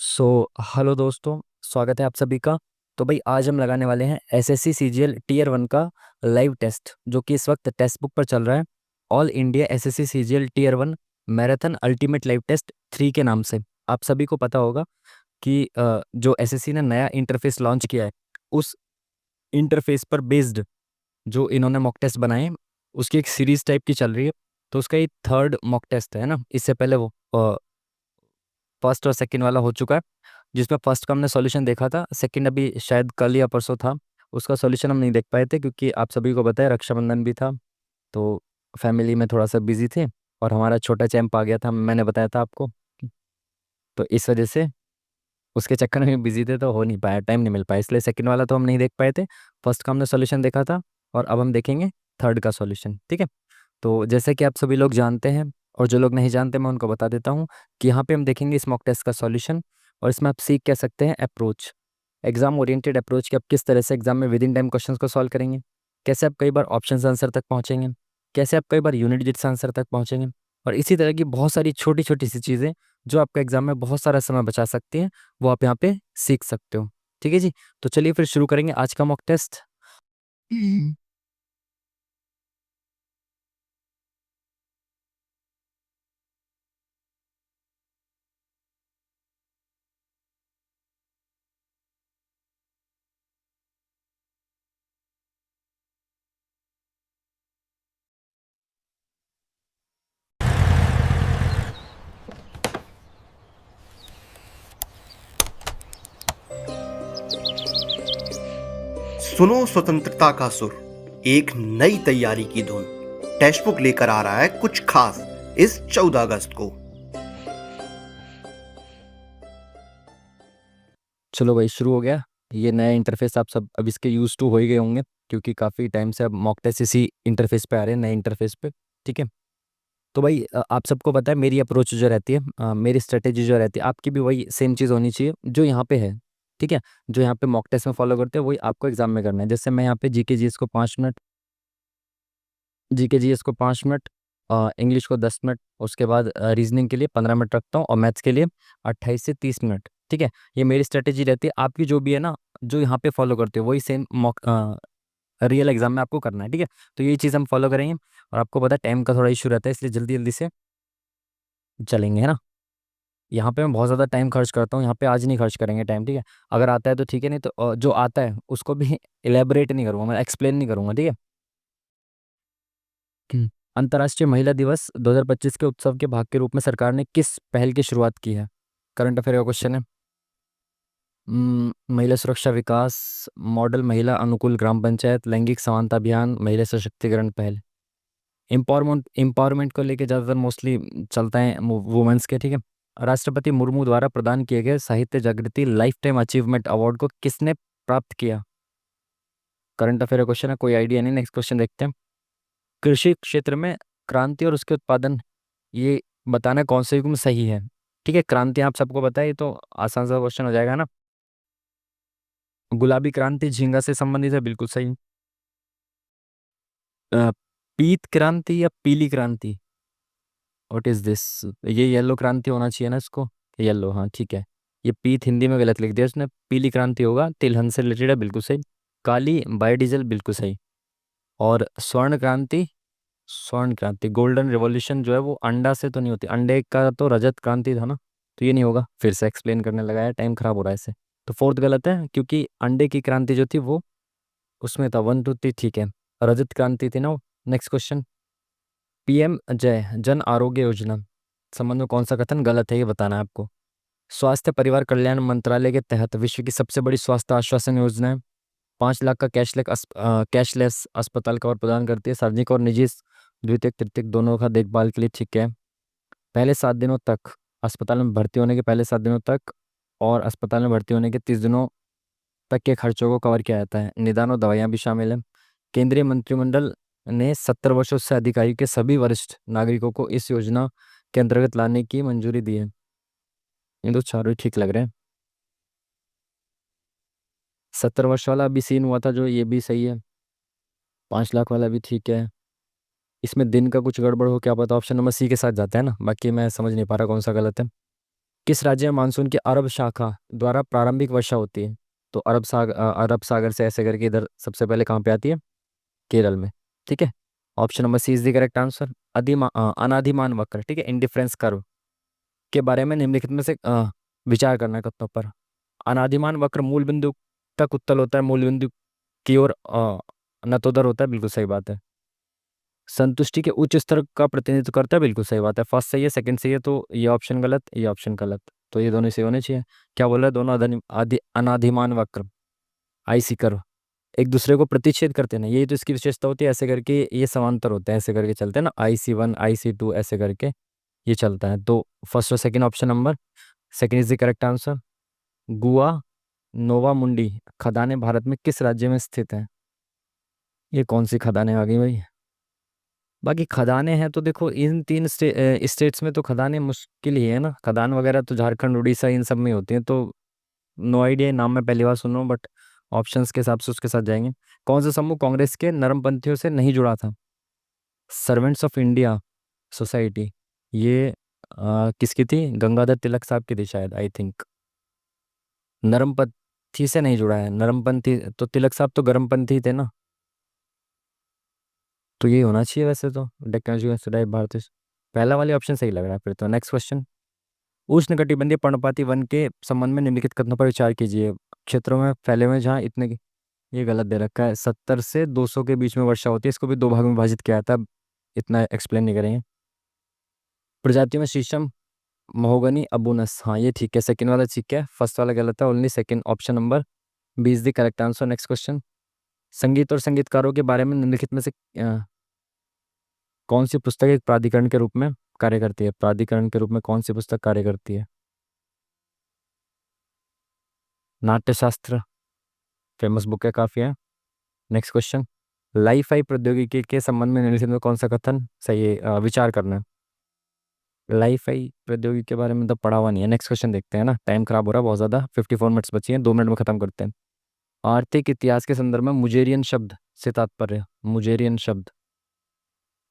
So hello दोस्तों, स्वागत है आप सभी का। तो भाई आज हम लगाने वाले हैं एसएससी सीजीएल टीयर 1 का लाइव टेस्ट, जो कि इस वक्त टेक्स्ट बुक पर चल रहा है। All India SSC CGL tier 1 marathon ultimate live test 3 के नाम से। आप सभी को पता होगा कि जो एसएससी ने नया इंटरफेस लॉन्च किया है, उस इंटरफेस पर बेस्ड जो इन्होंने मॉक टेस्ट बनाए हैं, उसकी एक सीरीज टाइप की चल रही है। तो उसका ये थर्ड मॉक टेस्ट है ना। इससे पहले वो फर्स्ट और सेकंड वाला हो चुका है, जिसमें फर्स्ट का हमने सॉल्यूशन देखा था। सेकंड अभी शायद कल या परसों था, उसका सॉल्यूशन हम नहीं देख पाए थे क्योंकि आप सभी को पता है रक्षाबंधन भी था, तो फैमिली में थोड़ा सा बिजी थे। और हमारा छोटा चैंप आ गया था, मैंने बताया था आपको, तो इस वजह से उसके चक्कर में बिजी थे, तो हो नहीं पाया, टाइम नहीं मिल पाया, इसलिए सेकंड वाला तो हम नहीं देख पाए थे। फर्स्ट का हमने सॉल्यूशन देखा था और अब हम देखेंगे थर्ड का सॉल्यूशन, ठीक है। तो जैसे कि आप सभी लोग जानते हैं, और जो लोग नहीं जानते मैं उनको बता देता हूँ कि यहाँ पे हम देखेंगे इस मॉक टेस्ट का सॉल्यूशन। और इसमें आप सीख कह सकते हैं अप्रोच, एग्जाम ओरिएंटेड अप्रोच, कि आप किस तरह से एग्जाम में विद इन टाइम क्वेश्चंस को सॉल्व करेंगे, कैसे आप कई बार ऑप्शन आंसर तक पहुंचेंगे, कैसे आप कई बार यूनिट डिजिट आंसर तक पहुंचेंगे, और इसी तरह की बहुत सारी छोटी छोटी सी चीज़ें जो आपका एग्जाम में बहुत सारा समय बचा सकती हैं, वो आप यहाँ पे सीख सकते हो। ठीक है जी, तो चलिए फिर शुरू करेंगे आज का मॉक टेस्ट। सुनो स्वतंत्रता का सुर, एक नई तैयारी की धुन। टेक्स्ट बुक लेकर आ रहा है कुछ खास इस 14 अगस्त को। चलो भाई शुरू हो गया। ये नया इंटरफेस आप सब अब इसके यूज टू हो ही गए होंगे, क्योंकि काफ़ी टाइम से अब मॉक टेस्ट इसी इंटरफेस पे आ रहे हैं, नए इंटरफेस पे। ठीक है, तो भाई आप सबको पता है मेरी अप्रोच जो रहती है, मेरी स्ट्रेटेजी जो रहती है, आपकी भी वही सेम चीज़ होनी चाहिए जो यहाँ पे है। ठीक है, जो यहाँ पे मॉक टेस्ट में फॉलो करते हैं वही आपको एग्जाम में करना है। जैसे मैं यहाँ पे जीके जीएस को 5 मिनट, जीके जीएस को 5 मिनट, इंग्लिश को 10 मिनट, उसके बाद रीजनिंग के लिए 15 मिनट रखता हूँ, और मैथ्स के लिए 28 से 30 मिनट। ठीक है, ये मेरी स्ट्रेटेजी रहती है। आपकी जो भी है ना, जो यहाँ पे फॉलो करते हो वही सेम मॉक रियल एग्जाम में आपको करना है। ठीक है, तो यही चीज़ हम फॉलो करेंगे। और आपको पता है टाइम का थोड़ा इशू रहता है, इसलिए जल्दी जल्दी से चलेंगे, है ना। यहाँ पे मैं बहुत ज़्यादा टाइम खर्च करता हूँ, यहाँ पे आज नहीं खर्च करेंगे टाइम। ठीक है, अगर आता है तो ठीक है, नहीं तो जो आता है उसको भी इलेबोरेट नहीं करूँगा, मैं एक्सप्लेन नहीं करूँगा। ठीक है। अंतर्राष्ट्रीय महिला दिवस 2025 के उत्सव के भाग के रूप में सरकार ने किस पहल की शुरुआत की है? करंट अफेयर का क्वेश्चन है। महिला सुरक्षा विकास, मॉडल महिला अनुकूल ग्राम पंचायत, लैंगिक समानता अभियान, महिला सशक्तिकरण पहल। एम्पावरमेंट को लेके ज़्यादातर मोस्टली चलता है वुमेन्स के। ठीक है, राष्ट्रपति मुर्मू द्वारा प्रदान किए गए साहित्य जागृति लाइफ टाइम अचीवमेंट अवार्ड को किसने प्राप्त किया? करंट अफेयर क्वेश्चन है, कोई आइडिया नहीं। नेक्स्ट क्वेश्चन देखते हैं। कृषि क्षेत्र में क्रांति और उसके उत्पादन, ये बताना कौन से युग में सही है? ठीक है, क्रांति आप सबको पता है, ये तो आसान सा क्वेश्चन हो जाएगा ना। गुलाबी क्रांति झींगा से संबंधित है, बिल्कुल सही। अ, पीत क्रांति या पीली क्रांति, व्हाट इज दिस? ये येलो क्रांति होना चाहिए ना इसको, येलो, हाँ ठीक है। ये पीत हिंदी में गलत लिख दिया उसने, पीली क्रांति होगा, तिलहन से रिलेटेड है, बिल्कुल सही। काली बायोडीजल, बिल्कुल सही। और स्वर्ण क्रांति, स्वर्ण क्रांति गोल्डन रिवॉल्यूशन जो है वो अंडा से तो नहीं होती, अंडे का तो रजत क्रांति था ना, तो ये नहीं होगा। फिर से एक्सप्लेन करने लगा है, टाइम खराब हो रहा है इससे। तो फोर्थ गलत है, क्योंकि अंडे की क्रांति जो थी वो उसमें था, 1 2 3 ठीक है, रजत क्रांति थी ना वो। Next question. पीएम जय जन आरोग्य योजना संबंध में कौन सा कथन गलत है, ये बताना है आपको। स्वास्थ्य परिवार कल्याण मंत्रालय के तहत विश्व की सबसे बड़ी स्वास्थ्य आश्वासन योजना है। 5 लाख का कैशलेस अस्पताल कवर प्रदान करती है, सार्वजनिक और निजी द्वितीयक तृतीयक दोनों का देखभाल के लिए। ठीक है, पहले 7 दिनों तक, अस्पताल में भर्ती होने के पहले 7 दिनों तक और अस्पताल में भर्ती होने के 30 दिनों तक के खर्चों को कवर किया जाता है। निदान और दवाइयाँ भी शामिल हैं। केंद्रीय मंत्रिमंडल ने 70 वर्षों से अधिक आयु के सभी वरिष्ठ नागरिकों को इस योजना के अंतर्गत लाने की मंजूरी दी है। ये तो चारों ही ठीक लग रहे हैं। 70 वर्ष वाला अभी सीन हुआ था जो, ये भी सही है। 5 लाख वाला भी ठीक है। इसमें दिन का कुछ गड़बड़ हो, क्या पता। ऑप्शन नंबर सी के साथ जाता है ना, बाकी मैं समझ नहीं पा रहा कौन सा गलत है। किस राज्य में मानसून की अरब शाखा द्वारा प्रारंभिक वर्षा होती है? तो अरब सागर से ऐसे करके इधर सबसे पहले कहाँ पे आती है? केरल में। ठीक है। Option number C is the correct answer. अनादिमान वक्र, ठीक है, इंडिफरेंस कर्व के बारे में निम्नलिखित में से विचार करना है कथनों पर। अनादिमान वक्र मूल बिंदु तक उत्तल होता है, मूल बिंदु की ओर नतोदर होता है, बिल्कुल सही बात है। संतुष्टि के उच्च स्तर का प्रतिनिधित्व करता है, बिल्कुल सही बात है। फर्स्ट सही है, सेकंड सही है, तो ये ऑप्शन गलत, ये ऑप्शन गलत, तो ये दोनों सही होने चाहिए। क्या बोल रहा है? दोनों अनादिमान वक्र, आईसी कर्व, एक दूसरे को प्रतिच्छेद करते हैं ना, यही तो इसकी विशेषता होती है। ऐसे करके ये समांतर होते हैं, ऐसे करके चलते हैं ना, IC1 IC2 ऐसे करके ये चलता है। तो फर्स्ट और second option number second is the correct answer. गुआ नोवा मुंडी खदानें भारत में किस राज्य में स्थित हैं? ये कौन सी खदानें आ गई भाई? बाकी खदानें हैं तो देखो, इन तीन स्टेट्स में तो खदानें मुश्किल ही है ना। खदान वगैरह तो झारखंड उड़ीसा इन सब में होती हैं, तो नो आइडिया, नाम मैं पहली बार सुन रहा हूँ, बट ऑप्शंस के हिसाब से उसके साथ जाएंगे। कौन सा समूह कांग्रेस के नरमपंथियों से नहीं जुड़ा था? सर्वेंट्स ऑफ इंडिया सोसाइटी, ये किसकी थी? गंगाधर तिलक साहब की थी शायद, आई थिंक। नरमपंथी से नहीं जुड़ा है, नरमपंथी तो तिलक साहब तो गर्मपंथी थे ना, तो ये होना चाहिए वैसे तो। डेक्कन एजुकेशन भारतीय, पहला वाली ऑप्शन सही लग रहा है फिर तो। Next question. उष्णकटिबंधीय पर्णपाती वन के संबंध में निम्नलिखित कथनों पर विचार कीजिए। क्षेत्रों में फैले हुए जहाँ इतने ये गलत दे रखा है, 70 से 200 के बीच में वर्षा होती है, इसको भी दो भाग में विभाजित किया था, इतना एक्सप्लेन नहीं करेंगे। प्रजातियों में शीशम, महोगनी, अबूनस, हाँ ये ठीक है, सेकंड वाला ठीक है, फर्स्ट वाला गलत है। Only second option number B is the correct answer. Next question. संगीत और संगीतकारों के बारे में निम्नलिखित में से कौन सी पुस्तक एक प्राधिकरण के रूप में कार्य करती है? प्राधिकरण के रूप में कौन सी पुस्तक कार्य करती है? नाट्यशास्त्र, फेमस बुक है काफी है। Next question. लाइफ फाई प्रौद्योगिकी के संबंध में निम्नलिखित में कौन सा कथन सही है? विचार करना है। लाइफ फाई प्रौद्योगिकी के बारे में तो पढ़ा हुआ नहीं है। नेक्स्ट क्वेश्चन देखते हैं ना, टाइम खराब हो रहा है बहुत ज़्यादा, 54 मिनट्स बची हैं, 2 मिनट में खत्म करते हैं। आर्थिक इतिहास के संदर्भ में मुजेरियन शब्द से तात्पर्य? मुजेरियन शब्द,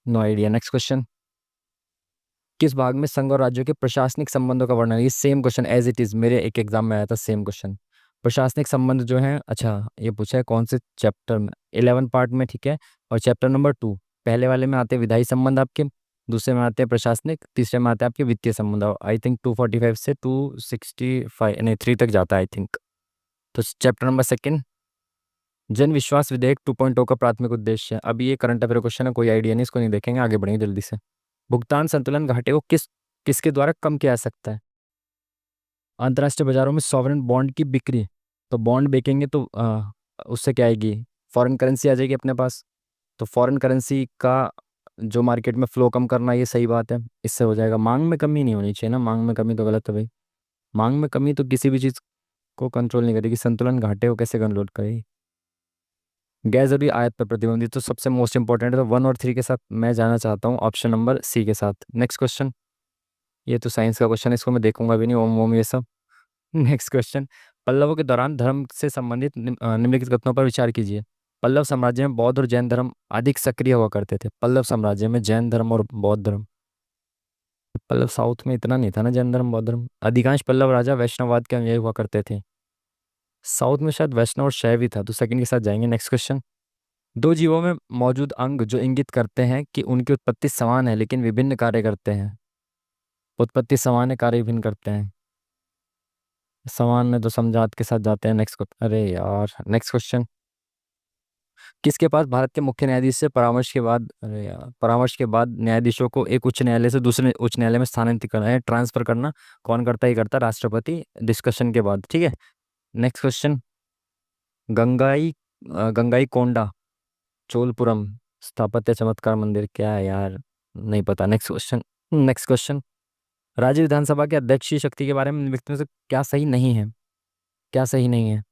नो आइडिया। Next question. किस भाग में संघ और राज्यों के प्रशासनिक संबंधों का वर्णन है? ये same question as it is मेरे एक एग्जाम में आया था, सेम क्वेश्चन। प्रशासनिक संबंध जो है, अच्छा ये पूछा है कौन से चैप्टर में? 11 पार्ट में, ठीक है। और चैप्टर नंबर 2, पहले वाले में आते हैं विधायी संबंध आपके, दूसरे में आते हैं प्रशासनिक, तीसरे में आते हैं आपके वित्तीय संबंध। आई थिंक 245 से 265 नहीं 3 तक जाता है आई थिंक। तो चैप्टर नंबर सेकंड, जन विश्वास विधेयक 2.0 का प्राथमिक उद्देश्य है। अभी ये करंट अफेयर क्वेश्चन है, कोई आइडिया नहीं, इसको नहीं देखेंगे, आगे बढ़ेंगे जल्दी से। भुगतान संतुलन घाटे को किसके द्वारा कम किया जा सकता है? अंतर्राष्ट्रीय बाजारों में सॉवरेन बॉन्ड की बिक्री, तो बॉन्ड बेचेंगे तो उससे क्या आएगी? फॉरेन करेंसी आ जाएगी अपने पास, तो फॉरेन करेंसी का जो मार्केट में फ्लो कम करना, ये सही बात है, इससे हो जाएगा। मांग में कमी नहीं होनी चाहिए ना, मांग में कमी तो गलत है भाई। मांग में कमी तो किसी भी चीज़ को कंट्रोल नहीं करेगी, संतुलन घाटे को कैसे कंट्रोल करेगी? गैर जरूरी आयत पर प्रतिबंधित, तो सबसे मोस्ट इंपॉर्टेंट है, तो 1 और 3 के साथ मैं जाना चाहता हूँ ऑप्शन नंबर सी के साथ। Next question. ये तो साइंस का क्वेश्चन है, इसको मैं देखूंगा भी नहीं, ओम ओम ये सब। Next question. पल्लवों के दौरान धर्म से संबंधित निम्नलिखित कथनों पर विचार कीजिए। पल्लव साम्राज्य में बौद्ध और जैन धर्म अधिक सक्रिय हुआ करते थे। पल्लव साम्राज्य में जैन धर्म और बौद्ध धर्म, पल्लव साउथ में इतना नहीं था ना जैन धर्म बौद्ध धर्म। अधिकांश पल्लव राजा वैष्णववाद के अनुयायी हुआ करते थे। साउथ में शायद वैष्णव और शैव ही था, तो सेकंड के साथ जाएंगे। Next question. दो जीवों में मौजूद अंग जो इंगित करते हैं कि उनकी उत्पत्ति समान है लेकिन विभिन्न कार्य करते हैं। उत्पत्ति समान है, कार्य विभिन्न करते हैं। समान में तो समझात के साथ जाते हैं। नेक्स्ट, अरे यार नेक्स्ट क्वेश्चन। किसके पास भारत के मुख्य न्यायाधीश से परामर्श के बाद, अरे यार, परामर्श के बाद न्यायाधीशों को एक उच्च न्यायालय से दूसरे उच्च न्यायालय में स्थानांतरित करना है, ट्रांसफर करना कौन करता ही करता? राष्ट्रपति, डिस्कशन के बाद, ठीक है। Next question. Gangai Gangaikonda Cholapuram स्थापत्य चमत्कार मंदिर क्या है यार? नहीं पता। Next question. Next question. राज्य विधानसभा के अध्यक्ष की शक्ति के बारे में निम्नलिखित में से क्या सही नहीं है? क्या सही नहीं है?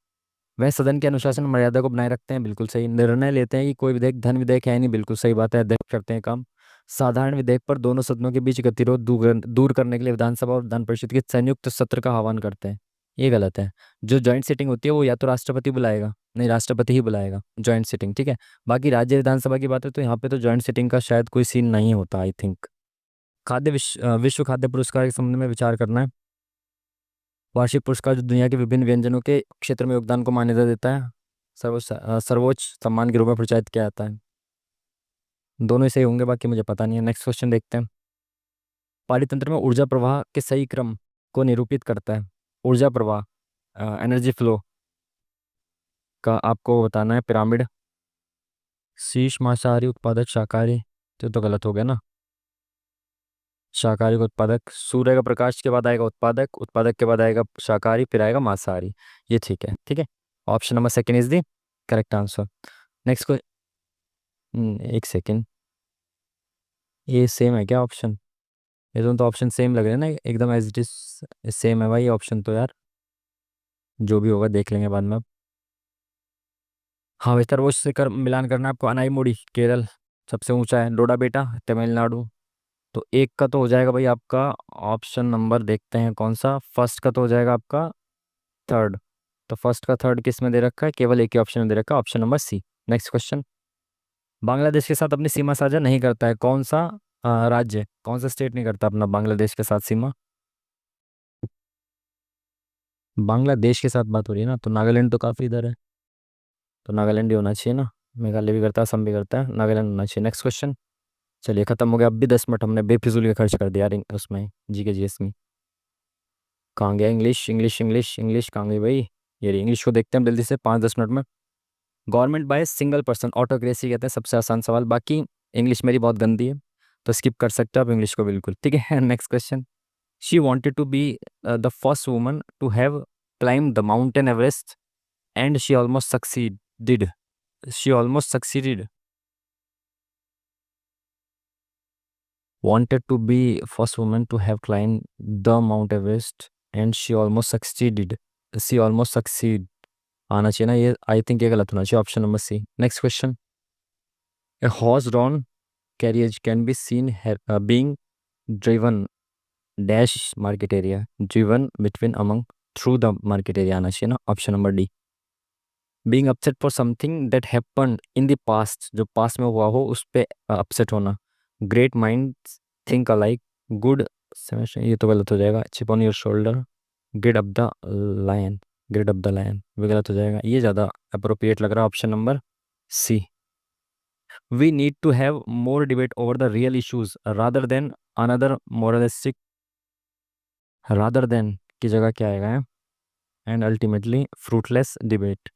वह सदन के अनुशासन और मर्यादा को बनाए रखते हैं, बिल्कुल सही। निर्णय लेते हैं कि कोई विधेयक धन विधेयक है नहीं, बिल्कुल सही बात है, अध्यक्ष करते हैं काम। साधारण विधेयक पर दोनों सदनों के बीच गतिरोध दूर करने के लिए विधानसभा और विधान परिषद के संयुक्त सत्र का आह्वान करते हैं, ये गलत है। जो जॉइंट सिटिंग होती है वो या तो राष्ट्रपति बुलाएगा, नहीं राष्ट्रपति ही बुलाएगा जॉइंट सिटिंग, ठीक है। बाकी राज्य विधानसभा की बात है तो यहाँ पे तो जॉइंट सिटिंग का शायद कोई सीन नहीं होता आई थिंक। विश्व खाद्य पुरस्कार के संबंध में विचार करना है। वार्षिक पुरस्कार जो दुनिया के विभिन्न व्यंजनों के क्षेत्र में योगदान को मान्यता देता है, सर्वोच्च सम्मान के रूप में प्रचारित किया जाता है। दोनों ही सही होंगे, बाकी मुझे पता नहीं है। नेक्स्ट क्वेश्चन देखते हैं। पारितंत्र में ऊर्जा प्रवाह के सही क्रम को निरूपित करता है। ऊर्जा प्रवाह, एनर्जी फ्लो का आपको बताना है पिरामिड। शीर्ष मांसाहारी, उत्पादक, शाकाहारी, तो गलत हो गया ना। शाकाहारी का उत्पादक, सूर्य का प्रकाश के बाद आएगा उत्पादक, उत्पादक के बाद आएगा शाकाहारी, फिर आएगा मांसाहारी। ये ठीक है, ठीक है। Option number second is the correct answer. Next को एक सेकंड, ये सेम है क्या ऑप्शन? ये दोनों तो ऑप्शन सेम लग रहे हैं ना, एकदम एज इट इज सेम है भाई ऑप्शन तो यार। जो भी होगा देख लेंगे बाद में। हाँ, बेहतर वो से कर मिलान करना है आपको। अनाईमुड़ी केरल सबसे ऊंचा है, डोडा बेटा तमिलनाडु। तो एक का तो हो जाएगा भाई आपका ऑप्शन नंबर, देखते हैं कौन सा। फर्स्ट का तो हो जाएगा आपका थर्ड। तो फर्स्ट का थर्ड किस में दे रखा है? केवल एक ही ऑप्शन में दे रखा है, option number C. Next question. Bangladesh के साथ अपनी सीमा साझा नहीं करता है कौन सा राज्य, कौन सा स्टेट नहीं करता अपना बांग्लादेश के साथ सीमा? बांग्लादेश के साथ बात हो रही है ना, तो नागालैंड तो काफ़ी इधर है, तो नागालैंड ही होना चाहिए ना। मेघालय भी करता है, असम भी करता है, नागालैंड होना चाहिए। Next question. चलिए खत्म हो गया, अब भी 10 मिनट हमने बेफिजूल के खर्च कर दिया यार उसमें जी के जीएस में। कहाँ गया इंग्लिश, इंग्लिश, इंग्लिश, इंग्लिश कहाँ गई भाई? ये रही। इंग्लिश को देखते हैं जल्दी से 5-10 मिनट में। Government by single person, autocracy कहते हैं, सबसे आसान सवाल। बाकी इंग्लिश मेरी बहुत गंदी है, तो स्किप कर सकते हो आप इंग्लिश को बिल्कुल, ठीक है। Next question. She wanted to be the first woman to have climb the mountain Everest and she almost succeeded. She almost succeeded. wanted to be first woman to have climbed the Mount Everest and she almost succeeded. She almost succeed आना चाहिए ना ये, I think ये गलत होना चाहिए, option number C. Next question. A horse drawn carriage can be seen being driven dash market area, driven between among through the market area आना चाहिए ना, option number D. being upset for something that happened in the past, जो past में हुआ हो उस पे upset होना। Great minds think alike, good semester, ये तो गलत हो जाएगा। Chip on your shoulder, get up the lion, get up the lion भी गलत हो जाएगा। ये ज़्यादा अप्रोप्रिएट लग रहा है, option number C. We need to have more debate over the real issues rather than another moralistic, rather than की जगह क्या आएगा है? And ultimately fruitless debate.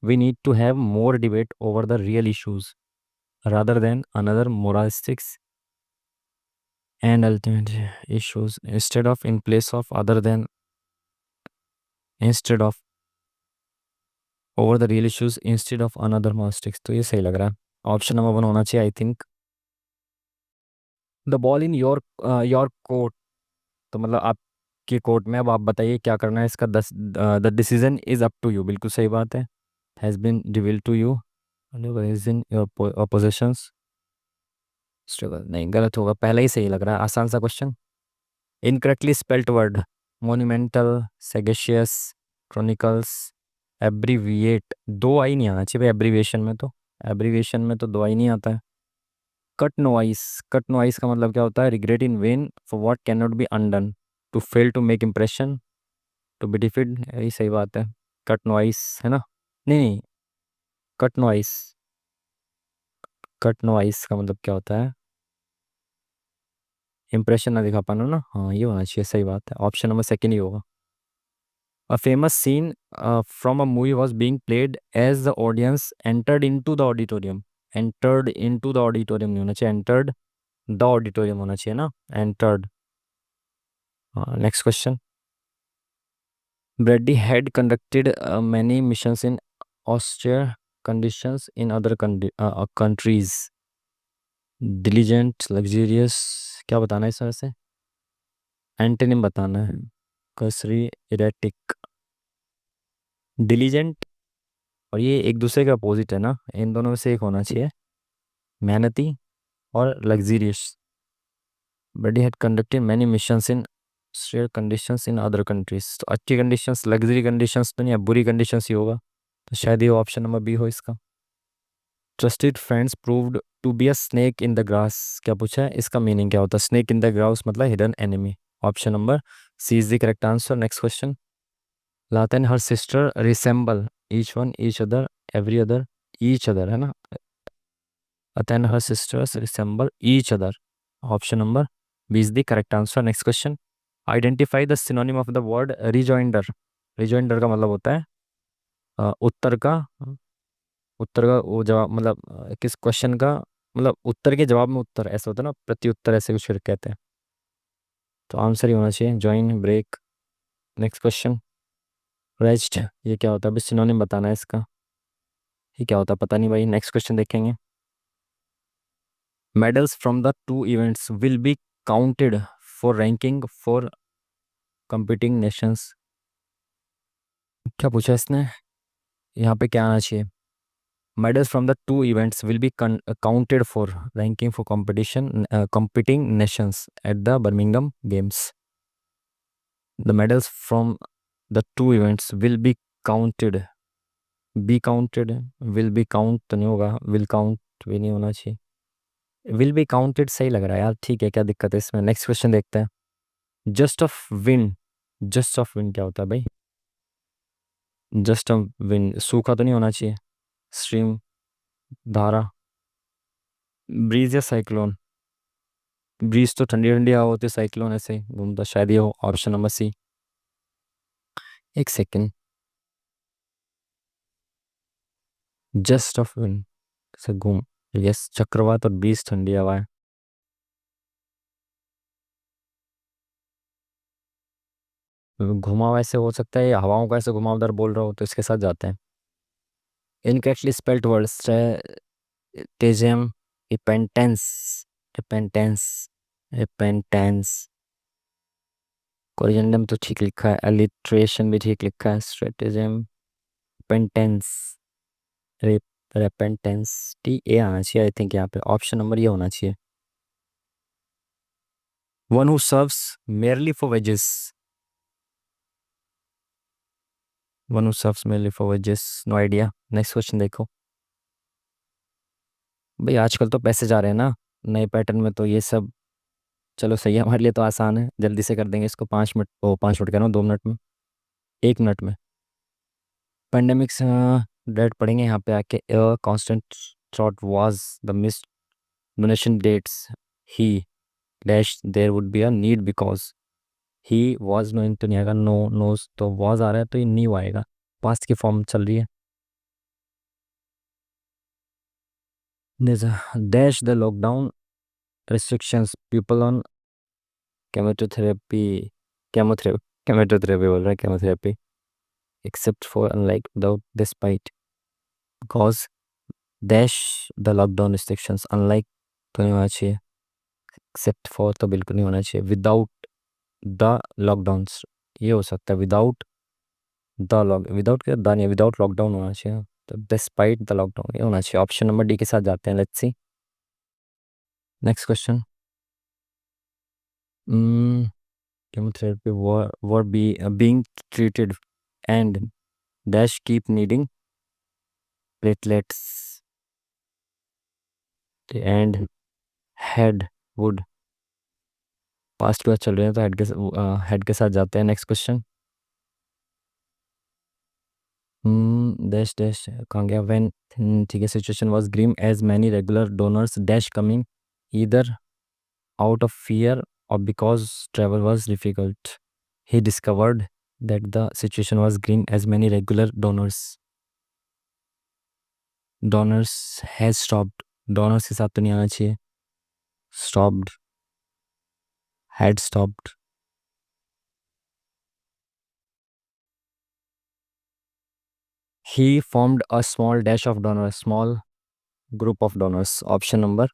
We need to have more debate over the real issues rather than another moralistics and ultimate issues instead of, in place of, other than, instead of, over the real issues instead of another moralistics। तो ये सही लग रहा है, option number 1 होना चाहिए I think. The ball in your court, तो मतलब आपके कोर्ट में, अब आप बताइए क्या करना है इसका। The decision is up to you, बिल्कुल सही बात है। Has been revealed to you is in your possessions. Struggle नहीं, गलत होगा, पहले ही सही लग रहा है, आसान सा question. Incorrectly spelt word, monumental, sagacious, chronicles, abbreviate, दो आई नहीं आना चाहिए भाई एब्रीविएशन में, तो एब्रीविएशन में तो दो आई नहीं आता है। कट नोइस, कट नोइस का मतलब क्या होता है? Regret in vain for what can not be undone, to fail to make impression, to be defeat, यही सही बात है। कट नोइस है ना? नहीं नहीं, कट नोइस, कट नोइस का मतलब क्या होता है? इंप्रेशन ना दिखा पाना ना, हाँ ये होना चाहिए, सही बात है, ऑप्शन नंबर सेकंड ही होगा। A famous scene from a movie was being played as the audience entered in to the auditorium. Entered in to the auditorium नहीं होना चाहिए, एंटर्ड द ऑडिटोरियम होना चाहिए ना, entered. Next question. Brady had conducted many missions in Austria conditions in other countries. Diligent, luxurious, क्या बताना है इस तरह से? एंटोनिम बताना है। कसरी, इरेटिक, डिलीजेंट, और ये एक दूसरे के अपोजिट है ना, इन दोनों में से एक होना चाहिए। मेहनती और luxurious. But had conducted many missions in share conditions in other countries, तो अच्छी कंडीशंस, लग्जरी कंडीशंस तो नहीं, अब बुरी कंडीशंस ही होगा, तो शायद ये ऑप्शन नंबर बी हो इसका। Trusted friends proved to be a snake in the grass, क्या पूछा है? इसका मीनिंग क्या होता है? स्नेक इन द ग्रास मतलब hidden enemy, option number C is the correct answer. Next question. लाता है her sister resemble each one each other every other each other, है ना। अतः her sisters resemble each other, option number B is the correct answer. Next question, identify the synonym of the word rejoinder. Rejoinder का मतलब होता है उत्तर का, उत्तर का वो जवाब, मतलब किस क्वेश्चन का, मतलब उत्तर के जवाब में उत्तर, ऐसा होता है ना, प्रत्युत्तर, ऐसे कुछ फिर कहते हैं। तो आंसर ही होना चाहिए join break. Next question, rest ये क्या होता है, अभी सिनोनिम बताना है इसका, ये क्या होता है पता नहीं भाई। नेक्स्ट क्वेश्चन देखेंगे, medals from the two events will be counted for ranking for competing Nations. क्या पूछा इसने, यहाँ पे क्या आना चाहिए, medals from the two events will be counted for ranking for competing nations at the Birmingham Games. The medals from the two events will be counted, be counted, will be count तो नहीं होगा, will count भी नहीं होना चाहिए, will be counted सही लग रहा है यार, ठीक है, क्या दिक्कत है इसमें। नेक्स्ट क्वेश्चन देखते हैं, just of win, just of win क्या होता है भाई, जस्ट ऑफ विन सूखा तो नहीं होना चाहिए, स्ट्रीम धारा, ब्रीज या साइक्लोन, ब्रीज तो ठंडी ठंडी हवा होती है, साइक्लोन ऐसे ही घूमता, शायद ये हो, ऑप्शन नंबर सी। एक सेकेंड, जस्ट ऑफ विंड से घूम, यस चक्रवात और ब्रीज ठंडी हवा है। घुमाव ऐसे हो सकता है, या हवाओं का ऐसे घुमावदार बोल रहा हो तो इसके साथ जाते हैं। इनकरेक्टली स्पेल्ड वर्ड्स, टेजियम, इपेंटेंस, इपेंटेंस, इपेंटेंस, कोरिएंडम तो ठीक लिखा है, अलिट्रेशन भी ठीक लिखा है, स्ट्रेटेजम, पेंटेंस, रेपेंटेंस, टी ए आना चाहिए आई थिंक, यहाँ पे ऑप्शन नंबर ये होना चाहिए। One who serves merely for wages, one who serves merely for wages, no idea. Next question देखो, भाई आजकल तो पैसे जा रहे हैं ना नए पैटर्न में, तो ये सब चलो सही है, हमारे लिए तो आसान है, जल्दी से कर देंगे इसको, 5 मिनट, ओ 5 मिनट कह रहा हूँ, 2 मिनट में, 1 मिनट में। पेंडेमिक्स डेट पढ़ेंगे यहाँ पे आके, constant thought was the miss donation dates, he dash there would be a need because he was, no तो नहीं आएगा, नो नोज तो वॉज आ रहा है, तो ये न्यू आएगा, पास्ट की फॉर्म चल रही है। Dash the lockdown restrictions people on chemotherapy, chemotherapy, chemotherapy बोल रहा है, chemotherapy except for unlike without despite cause dash the lockdown restrictions, unlike तो नहीं होना चाहिए, except for तो बिल्कुल नहीं होना चाहिए, without the lockdowns ये हो सकता है, without the लॉक, विदाउट क्या द नहीं, विदाउट लॉकडाउन होना चाहिए, तो डिस्पाइट द लॉकडाउन ये होना चाहिए। ऑप्शन नंबर डी के साथ जाते हैं, let's see. Next question, chemotherapy were being treated and dash keep needing platelets and head would, past के बाद चल रहे हैं तो हेड के साथ जाते हैं। नेक्स्ट क्वेश्चन, डैश डैश कहाँ गया, व्हेन, ठीक है, situation was grim as many regular donors dash coming either out of fear or because travel was difficult. He discovered that the situation was grim as many regular donors has stopped. Donors के साथ तो नहीं आना चाहिए, stopped, had stopped. He formed a small dash of donors, small group of donors. Option number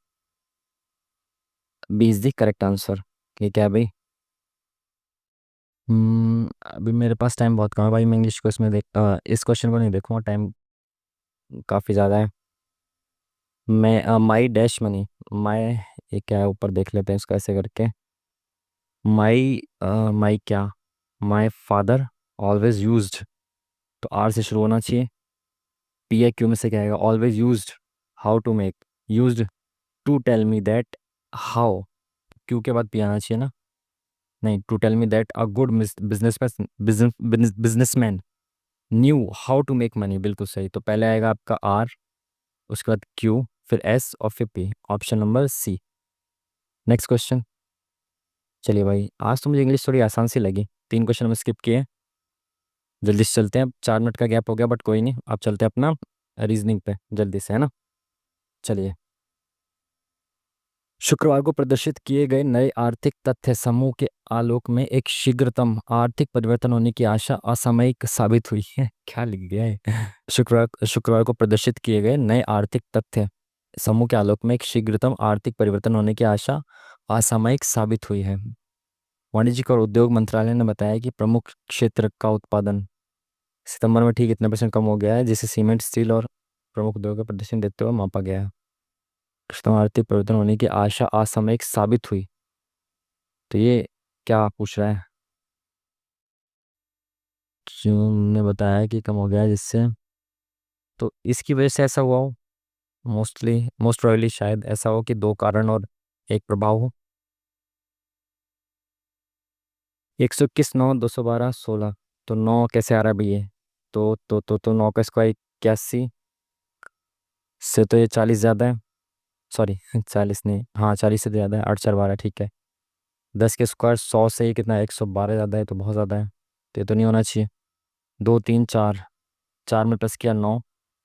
B is the correct answer. ये क्या है भाई, अभी मेरे पास टाइम बहुत कम है भाई, मैं इंग्लिश को इसमें इस क्वेश्चन को नहीं देखूंगा, टाइम काफ़ी ज़्यादा है। मैं माई डैश मनी, माई ये क्या है, ऊपर देख लेते हैं इसको ऐसे करके, माई माई क्या, माई फादर ऑलवेज यूज्ड, तो आर से शुरू होना चाहिए, पी ए क्यू में से क्या आएगा, always used how to make, used to tell me that how, Q के बाद पी आना चाहिए ना। नहीं, to tell me that a good businessman knew how to make money, बिल्कुल सही। तो पहले आएगा आपका आर, उसके बाद क्यू, फिर एस और फिर P, option number C. Next question. चलिए भाई, आज तो मुझे इंग्लिश थोड़ी आसान सी लगी, 3 क्वेश्चन में स्किप किए। जल्दी से चलते हैं, 4 मिनट का गैप हो गया बट कोई नहीं, आप चलते हैं अपना रीजनिंग पे जल्दी से, है ना। चलिए, शुक्रवार को प्रदर्शित किए गए नए आर्थिक तथ्य समूह के आलोक में एक शीघ्रतम आर्थिक परिवर्तन होने की आशा असामयिक साबित हुई है। क्या लिख गया है? शुक्रवार को प्रदर्शित किए गए नए आर्थिक तथ्य समूह के आलोक में एक शीघ्रतम आर्थिक परिवर्तन होने की आशा असामयिक साबित हुई है। वाणिज्यिक और उद्योग मंत्रालय ने बताया कि प्रमुख क्षेत्र का उत्पादन सितंबर में ठीक इतने परसेंट कम हो गया है, जिसे सीमेंट, स्टील और प्रमुख उद्योग का प्रदर्शन देते हुए मापा गया है। शीघ्रतम आर्थिक परिवर्तन होने की आशा असामयिक साबित हुई, तो ये क्या पूछ रहा है? जो ने बताया कि कम हो गया है जिससे, तो इसकी वजह से ऐसा हुआ हो, मोस्ट प्रोबेबली शायद ऐसा हो कि 2 कारण और एक प्रभाव हो। 121, 9, 212, 16, तो 9 कैसे आ रहा है भैया? तो 9 का स्क्वायर 81 से, तो ये 40 ज़्यादा है, सॉरी 40 नहीं, हाँ 40 से ज़्यादा है, 8 4 12, ठीक है। 10 के स्क्वायर 100 से, ये कितना है? 112 ज़्यादा है, तो बहुत ज़्यादा है, तो ये तो नहीं होना चाहिए। 2 3 4, 4 में प्लस किया 9,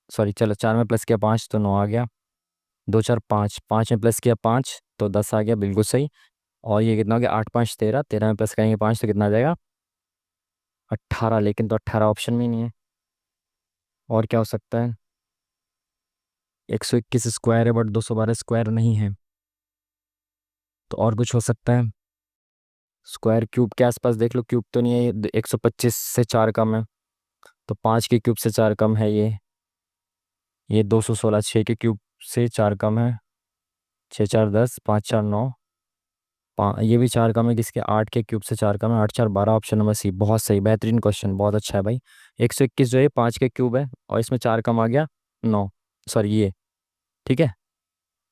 सॉरी चलो 4 में प्लस किया 5 तो 9 आ गया। 2 4 5, 5 में प्लस किया 5 तो 10 आ गया, बिल्कुल सही। और ये कितना हो गया? 8 5 13, 13 में प्लस करेंगे 5 तो कितना आ जाएगा? 18, लेकिन तो 18 ऑप्शन में ही नहीं है। और क्या हो सकता है? 121 स्क्वायर है बट 212 स्क्वायर नहीं है, तो और कुछ हो सकता है? स्क्वायर क्यूब के आसपास देख लो, क्यूब तो नहीं है ये, 125 से 4 कम है, तो 5 के क्यूब से 4 कम है ये 216, 6 के क्यूब से 4 कम है, 6 4 10, 5 4 9, ये भी 4 कम है, किसके? 8 के क्यूब से 4 कम है, 8 4 12, ऑप्शन नंबर सी। बहुत सही, बेहतरीन क्वेश्चन, बहुत अच्छा है भाई। 121 जो है 5 के क्यूब है, और इसमें 4 कम आ गया 9, सॉरी ये, ठीक है।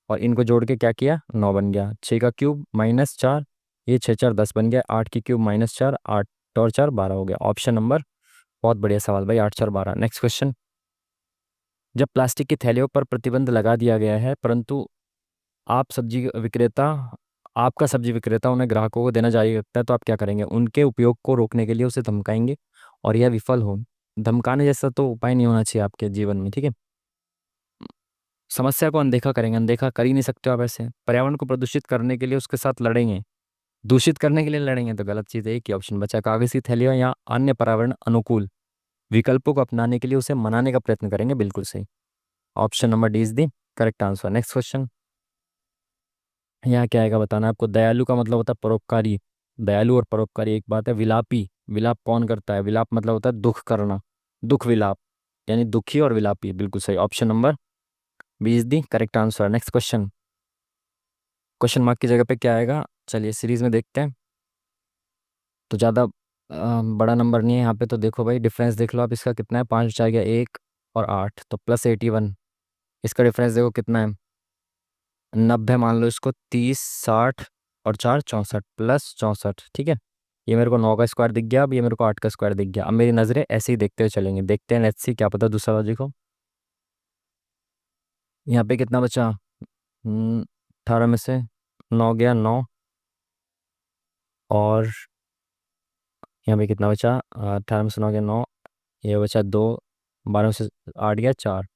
और इनको जोड़ के क्या किया? 9 बन गया। 6 का क्यूब माइनस 4, ये 6 4 10 बन गया। 8 की क्यूब माइनस 4, 8 और 4 12 हो गया, ऑप्शन नंबर। बहुत बढ़िया सवाल भाई, 8 4 12। Next question. जब प्लास्टिक की थैलियों पर प्रतिबंध लगा दिया गया है, परंतु आप सब्जी विक्रेता आपका सब्जी विक्रेता उन्हें ग्राहकों को देना जारी रखता है, तो आप क्या करेंगे? उनके उपयोग को रोकने के लिए उसे धमकाएंगे, और यह विफल हो। धमकाने जैसा तो उपाय नहीं होना चाहिए आपके जीवन में, ठीक है। समस्या को अनदेखा करेंगे, अनदेखा कर ही नहीं सकते हो आप ऐसे। पर्यावरण को प्रदूषित करने के लिए उसके साथ लड़ेंगे, दूषित करने के लिए लड़ेंगे, तो गलत चीज़ है। एक ही ऑप्शन बचा, कागज की थैलियों या अन्य पर्यावरण अनुकूल विकल्पों को अपनाने के लिए उसे मनाने का प्रयत्न करेंगे, बिल्कुल सही। Option number D is the correct answer. Next question. यहाँ क्या आएगा बताना है आपको। दयालु का मतलब होता है परोपकारी, दयालु और परोपकारी एक बात है। विलापी, विलाप कौन करता है? विलाप मतलब होता है दुख करना, दुख विलाप, यानी दुखी और विलापी, बिल्कुल सही। Option number B is the correct answer. Next question. Question mark की जगह पे क्या आएगा? चलिए सीरीज में देखते हैं। तो ज़्यादा बड़ा नंबर नहीं है यहाँ पे, तो देखो भाई डिफरेंस देख लो आप, इसका कितना है? 5 बचा गया 1 और 8, तो +81। इसका डिफरेंस देखो कितना है? 90 मान लो इसको, 30 60 और 4 64, +64, ठीक है। ये मेरे को 9 का स्क्वायर दिख गया, अब ये मेरे को 8 का स्क्वायर दिख गया। अब मेरी नज़रें ऐसे ही देखते हुए चलेंगे, देखते हैं, लेट्स सी, क्या पता दूसरा लॉजिक हो। यहाँ पे कितना बचा? 18 में से 9 गया 9, और यहाँ पे कितना बचा? 18 में से 9 गया 9, ये बचा 2, 12 में से 8 गया 4।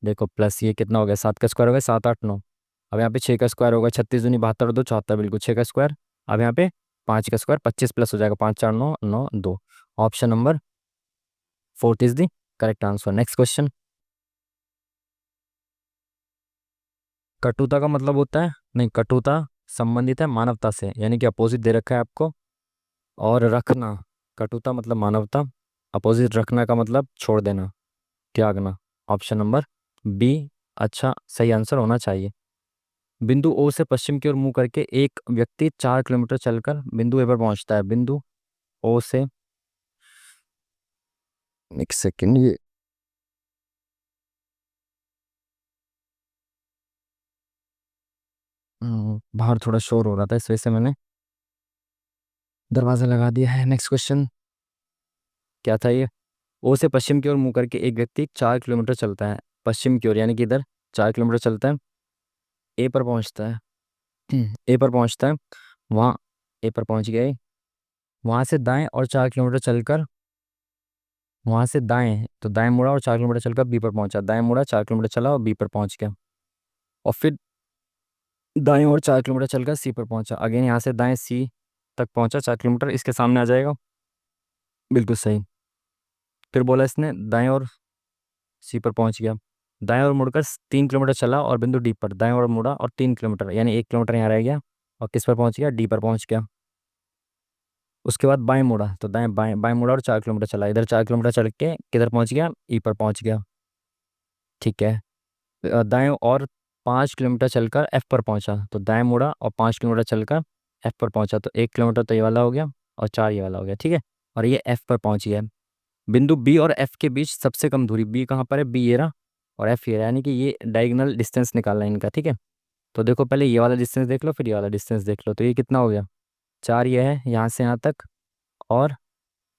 देखो प्लस ये कितना हो गया? 7 का स्क्वायर हो गया, 7 8 9। अब यहाँ पे 6 का स्क्वायर होगा, 36 दूनी 72 और 2 74, बिल्कुल 6 का स्क्वायर। अब यहाँ पे 5 का स्क्वायर 25 प्लस हो जाएगा, 5 4 9 9 2, option number fourth is the correct answer. Next question. कटुता का मतलब होता है, नहीं, कटुता संबंधित है मानवता से, यानी कि अपोजिट दे रखा है आपको। और रखना, कटुता मतलब मानवता, अपोजिट रखना का मतलब छोड़ देना, त्यागना, ऑप्शन नंबर बी अच्छा सही आंसर होना चाहिए। बिंदु ओ से पश्चिम की ओर मुंह करके एक व्यक्ति 4 किलोमीटर चलकर बिंदु ए पर पहुंचता है। बिंदु ओ से, एक सेकंड, ये बाहर थोड़ा शोर हो रहा था, इस वजह से मैंने दरवाज़ा लगा दिया है। नेक्स्ट क्वेश्चन क्या था ये? ओ से पश्चिम की ओर मुंह करके एक व्यक्ति 4 किलोमीटर चलता है। पश्चिम की ओर यानी कि इधर 4 किलोमीटर चलता है। ए पर पहुंचता है। ए पर पहुंचता है। वहाँ ए पर पहुंच गए। वहाँ से दाएं और 4 किलोमीटर चलकर, वहाँ से दाएं तो दाएं मुड़ा और 4 किलोमीटर चलकर बी पर पहुंचा। दाएं मुड़ा, 4 किलोमीटर चला और बी पर पहुंच गया। और फिर दाएं और 4 किलोमीटर चलकर सी पर पहुंचा। अगेन यहाँ से दाएं सी तक पहुंचा, 4 किलोमीटर इसके सामने आ जाएगा। बिल्कुल सही। फिर बोला इसने दाएं और सी पर पहुंच गया। दाएं और मुड़कर 3 किलोमीटर चला और बिंदु डी पर दाएं और मुड़ा और 3 किलोमीटर यानी 1 किलोमीटर यहाँ रह गया। और किस पर पहुंच गया? डी पर पहुंच गया। उसके बाद बाएं मुड़ा तो दाएं बाएं बाएं मुड़ा और 4 किलोमीटर चला। इधर 4 किलोमीटर चल के किधर पहुंच गया? ई पर पहुंच गया। ठीक है। दाएं और 5 किलोमीटर चलकर एफ पर पहुंचा। तो दाएं मुड़ा और 5 किलोमीटर चलकर एफ पर पहुंचा। तो 1 किलोमीटर तो ये वाला हो गया और 4 ये वाला हो गया। ठीक है। और ये एफ पर पहुंच गया। बिंदु बी और एफ के बीच सबसे कम दूरी बी कहाँ पर है? बी ये रहा और एफ ये रहा, यानी कि ये डायगोनल डिस्टेंस निकालना है इनका। ठीक है। तो देखो पहले ये वाला डिस्टेंस देख लो, फिर ये वाला डिस्टेंस देख लो। तो ये कितना हो गया? 4 ये है यहाँ से यहाँ तक, और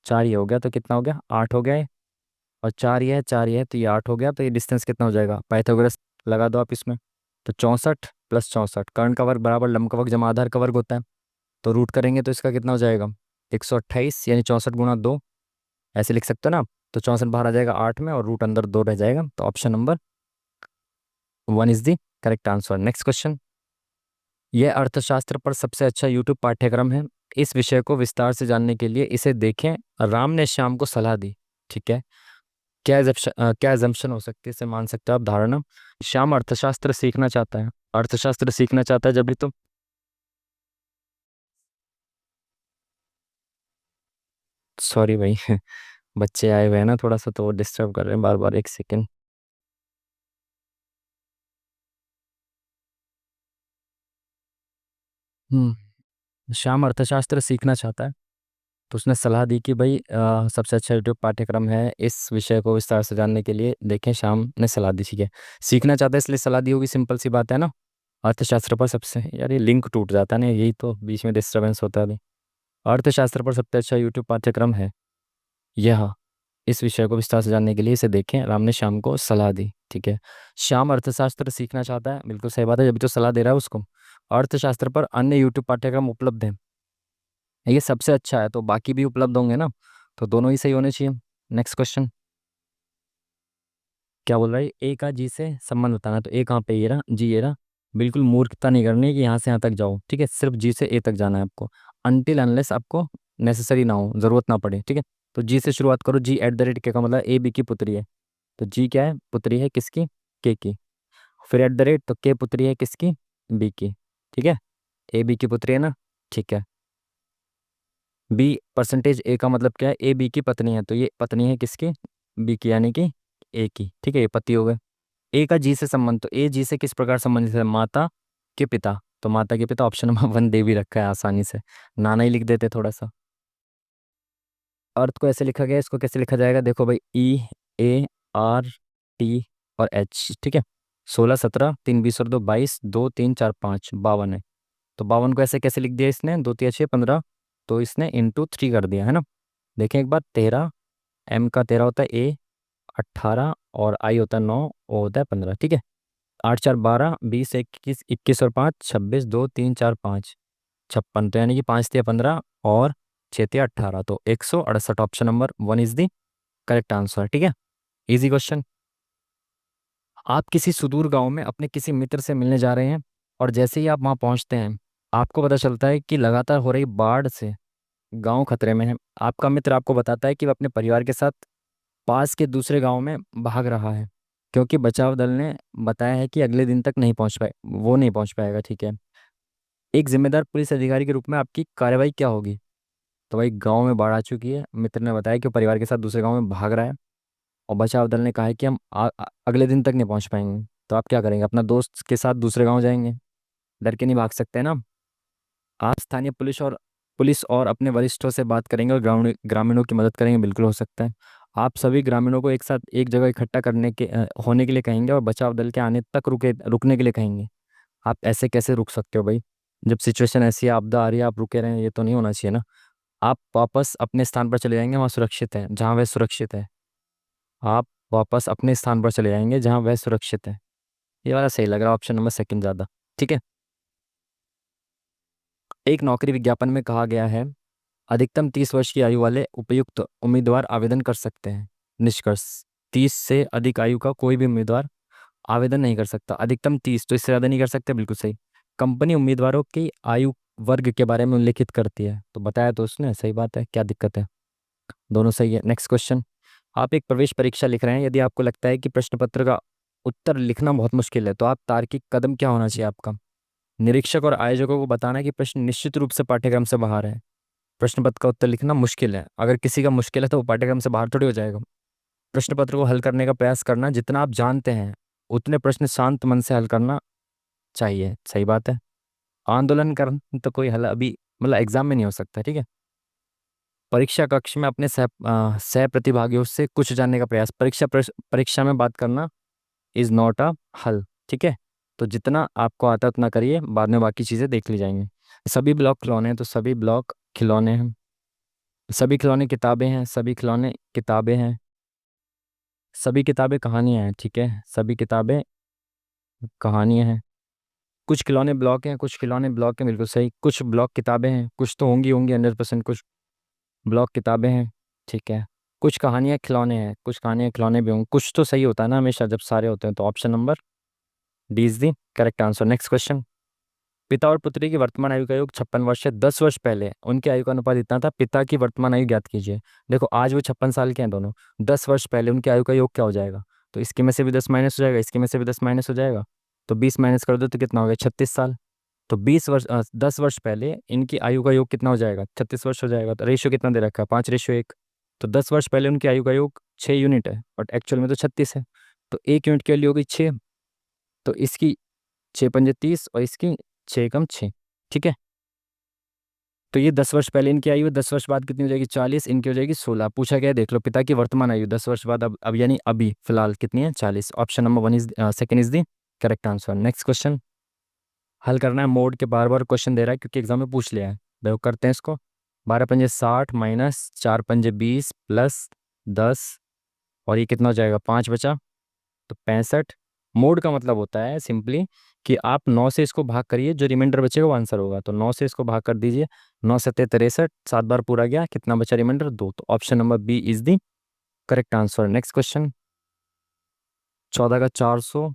4 ये हो गया। तो कितना हो गया? 8 हो गया ये। और 4 ये है, 4 ये है, तो ये 8 हो गया। तो ये डिस्टेंस कितना हो जाएगा? पाइथागोरस लगा दो आप इसमें। तो 64 प्लस 64, कर्ण का वर्ग बराबर लंब का वर्ग जमा आधार का वर्ग होता है। तो रूट करेंगे तो इसका कितना हो जाएगा? 128 यानी 64 × 2, ऐसे लिख सकते हो ना आप। तो 64 बाहर आ जाएगा 8 में और रूट अंदर 2 रह जाएगा। तो option number 1 is the correct answer. Next question. यह अर्थशास्त्र पर सबसे अच्छा यूट्यूब पाठ्यक्रम है। इस विषय को विस्तार से जानने के लिए इसे देखें। राम ने श्याम को सलाह दी। ठीक है। क्या एजम्पशन हो सकती है, इसे मान सकते हो आप धारणा? श्याम अर्थशास्त्र सीखना चाहता है। अर्थशास्त्र सीखना चाहता है जब भी तो। सॉरी भाई बच्चे आए हुए हैं ना, थोड़ा सा तो डिस्टर्ब कर रहे हैं बार बार। एक सेकेंड। श्याम अर्थशास्त्र सीखना चाहता है। तो उसने सलाह दी कि भाई सबसे अच्छा यूट्यूब पाठ्यक्रम है, इस विषय को विस्तार से जानने के लिए देखें। श्याम ने सलाह दी। ठीक है। सीखना चाहता है इसलिए सलाह दी होगी, सिंपल सी बात है ना। अर्थशास्त्र पर सबसे, यार ये लिंक टूट जाता है ना, यही तो बीच में डिस्टर्बेंस होता है अभी। अर्थशास्त्र पर सबसे अच्छा यूट्यूब पाठ्यक्रम है यह, इस विषय को विस्तार से जानने के लिए इसे देखें। राम ने श्याम को सलाह दी। ठीक है। श्याम अर्थशास्त्र सीखना चाहता है, बिल्कुल सही बात है, जब भी तो सलाह दे रहा है उसको। अर्थशास्त्र पर अन्य यूट्यूब पाठ्यक्रम उपलब्ध हैं, ये सबसे अच्छा है तो बाकी भी उपलब्ध होंगे ना, तो दोनों ही सही होने चाहिए। नेक्स्ट क्वेश्चन क्या बोल रहा है? ए का जी से संबंध बताना। तो ए कहाँ पे? ये रहा जी, ये रहा। बिल्कुल मूर्खता नहीं करनी है कि यहाँ से यहाँ तक जाओ। ठीक है। सिर्फ जी से ए तक जाना है आपको, अनटिल अनलेस आपको नेसेसरी ना हो, जरूरत ना पड़े। ठीक है। तो जी से शुरुआत करो। जी एट द रेट के का मतलब ए बी की पुत्री है। तो जी क्या है? पुत्री है किसकी? के की। फिर एट द रेट, तो के पुत्री है किसकी? बी की। ठीक है। ए बी की पुत्री है ना। ठीक है। बी परसेंटेज ए का मतलब क्या है? ए बी की पत्नी है, तो ये पत्नी है किसकी? बी की, यानी कि ए की। ठीक है। ये पति हो गए। ए का जी से संबंध, तो ए जी से किस प्रकार संबंधित है? माता के पिता। तो माता के पिता ऑप्शन नंबर 1 दे भी रखा है आसानी से, नाना ही लिख देते थोड़ा सा। अर्थ को ऐसे लिखा गया है, इसको कैसे लिखा जाएगा? देखो भाई, ई ए आर टी और एच। ठीक है। 16 17 3 20 और 2 22, 2 3 4 5 52 है। तो 52 को ऐसे कैसे लिख दिया इसने? 2 3 6 15, तो इसने इंटू 3 कर दिया है ना। देखें एक बार, 13 एम का 13 होता है ए, 18 और आई होता है 9, ओ होता है 15। ठीक है। 8 4 12 20 21 21 और 5 26, 2 3 4 5 56, तो यानी कि 5 3 15 और 6 3 18, तो 168। Option number 1 is the correct answer. ठीक है। Easy question. आप किसी सुदूर गांव में अपने किसी मित्र से मिलने जा रहे हैं, और जैसे ही आप वहां पहुंचते हैं आपको पता चलता है कि लगातार हो रही बाढ़ से गांव खतरे में है। आपका मित्र आपको बताता है कि वह अपने परिवार के साथ पास के दूसरे गांव में भाग रहा है, क्योंकि बचाव दल ने बताया है कि अगले दिन तक नहीं पहुंच पाए, वो नहीं पहुंच पाएगा। ठीक है। एक जिम्मेदार पुलिस अधिकारी के रूप में आपकी कार्रवाई क्या होगी? तो भाई गांव में बाढ़ आ चुकी है, मित्र ने बताया कि वो परिवार के साथ दूसरे गांव में भाग रहा है, और बचाव दल ने कहा है कि हम अगले दिन तक नहीं पहुंच पाएंगे। तो आप क्या करेंगे? अपना दोस्त के साथ दूसरे गांव जाएंगे, डर के नहीं भाग सकते ना। आप स्थानीय पुलिस और अपने वरिष्ठों से बात करेंगे और ग्रामीणों की मदद करेंगे, बिल्कुल हो सकता है। आप सभी ग्रामीणों को एक साथ एक जगह इकट्ठा होने के लिए कहेंगे और बचाव दल के आने तक रुकने के लिए कहेंगे। आप ऐसे कैसे रुक सकते हो भाई? जब सिचुएशन ऐसी है, आपदा आ रही है, आप रुके रहे हैं, ये तो नहीं होना चाहिए ना। आप वापस अपने स्थान पर चले जाएंगे, वहाँ सुरक्षित है, जहाँ वह सुरक्षित है। आप वापस अपने स्थान पर चले जाएंगे जहाँ वह सुरक्षित है। ये वाला सही लग रहा है, ऑप्शन नंबर सेकंड ज़्यादा ठीक है। एक नौकरी विज्ञापन में कहा गया है, अधिकतम 30 वर्ष की आयु वाले उपयुक्त उम्मीदवार आवेदन कर सकते हैं। निष्कर्ष, 30 से अधिक आयु का कोई भी उम्मीदवार आवेदन नहीं कर सकता। अधिकतम 30, तो इससे ज़्यादा नहीं कर सकते, बिल्कुल सही। कंपनी उम्मीदवारों की आयु वर्ग के बारे में उल्लेखित करती है, तो बताया तो उसने, सही बात है, क्या दिक्कत है, दोनों सही है। नेक्स्ट क्वेश्चन, आप एक प्रवेश परीक्षा लिख रहे हैं। यदि आपको लगता है कि प्रश्न पत्र का उत्तर लिखना बहुत मुश्किल है, तो आप तार्किक कदम क्या होना चाहिए आपका? निरीक्षक और आयोजकों को बताना कि प्रश्न निश्चित रूप से पाठ्यक्रम से बाहर है। प्रश्न पत्र का उत्तर लिखना मुश्किल है, अगर किसी का मुश्किल है तो वो पाठ्यक्रम से बाहर थोड़ी हो जाएगा। प्रश्न पत्र को हल करने का प्रयास करना, जितना आप जानते हैं उतने प्रश्न शांत मन से हल करना चाहिए, सही बात है। आंदोलन करना तो कोई हल अभी मतलब एग्जाम में नहीं हो सकता, ठीक है। परीक्षा कक्ष में अपने सह प्रतिभागियों से कुछ जानने का प्रयास, परीक्षा में बात करना इज नॉट अ हल, ठीक है। तो जितना आपको आता है उतना करिए, बाद में बाकी चीज़ें देख ली जाएंगी। सभी ब्लॉक खिलौने हैं, तो सभी ब्लॉक खिलौने हैं। सभी खिलौने किताबें हैं, सभी खिलौने किताबें हैं। सभी किताबें कहानियाँ हैं, ठीक है, सभी किताबें कहानियाँ हैं। कुछ खिलौने ब्लॉक हैं, कुछ खिलौने ब्लॉक हैं, बिल्कुल सही। कुछ ब्लॉक किताबें हैं, कुछ तो होंगी होंगी 100%, कुछ ब्लॉक किताबें हैं, ठीक है। कुछ कहानियाँ खिलौने हैं, कुछ कहानियाँ खिलौने भी होंगे, कुछ तो सही होता है ना हमेशा जब सारे होते हैं, तो option number D is the correct answer. Next question, पिता और पुत्री की वर्तमान आयु का योग 56 वर्ष है। 10 वर्ष पहले उनकी आयु का अनुपात इतना था। पिता की वर्तमान आयु ज्ञात कीजिए। देखो आज वो 56 साल के हैं दोनों, 10 वर्ष पहले उनकी आयु का योग क्या हो जाएगा? तो इसके में से भी 10 माइनस हो जाएगा, इसके में से भी 10 माइनस हो जाएगा, तो 20 माइनस कर दो तो कितना हो गया? 36 साल। तो 10 वर्ष पहले इनकी आयु का योग कितना हो जाएगा? 36 वर्ष हो जाएगा। तो रेशियो कितना दे रखा है? 5:1। तो 10 वर्ष पहले उनकी आयु का योग 6 यूनिट है, बट एक्चुअल में तो 36 है। तो 1 यूनिट की वैल्यू होगी 6। तो इसकी 6×5 = 30 और इसकी 6 × 6, ठीक है। तो ये 10 वर्ष पहले इनकी आयु है, 10 वर्ष बाद कितनी हो जाएगी? 40, इनकी हो जाएगी 16। पूछा गया है, देख लो, पिता की वर्तमान आयु 10 वर्ष बाद, अब यानी अभी फिलहाल कितनी है? 40। Option number one is second is the correct answer. Next question हल करना है। मोड के बार बार क्वेश्चन दे रहा है क्योंकि एग्जाम में पूछ लिया है। देखो करते हैं इसको। 12×5 = 60 माइनस 4×5 = 20 प्लस 10, और ये कितना हो जाएगा? 5 बचा, तो 65। मोड का मतलब होता है सिंपली कि आप 9 से इसको भाग करिए, जो रिमाइंडर बचेगा वो आंसर होगा। तो 9 से इसको भाग कर दीजिए, 9×7 = 63, 7 बार पूरा गया, कितना बचा रिमाइंडर? 2। तो option number B is the correct answer. Next question, 14 का 400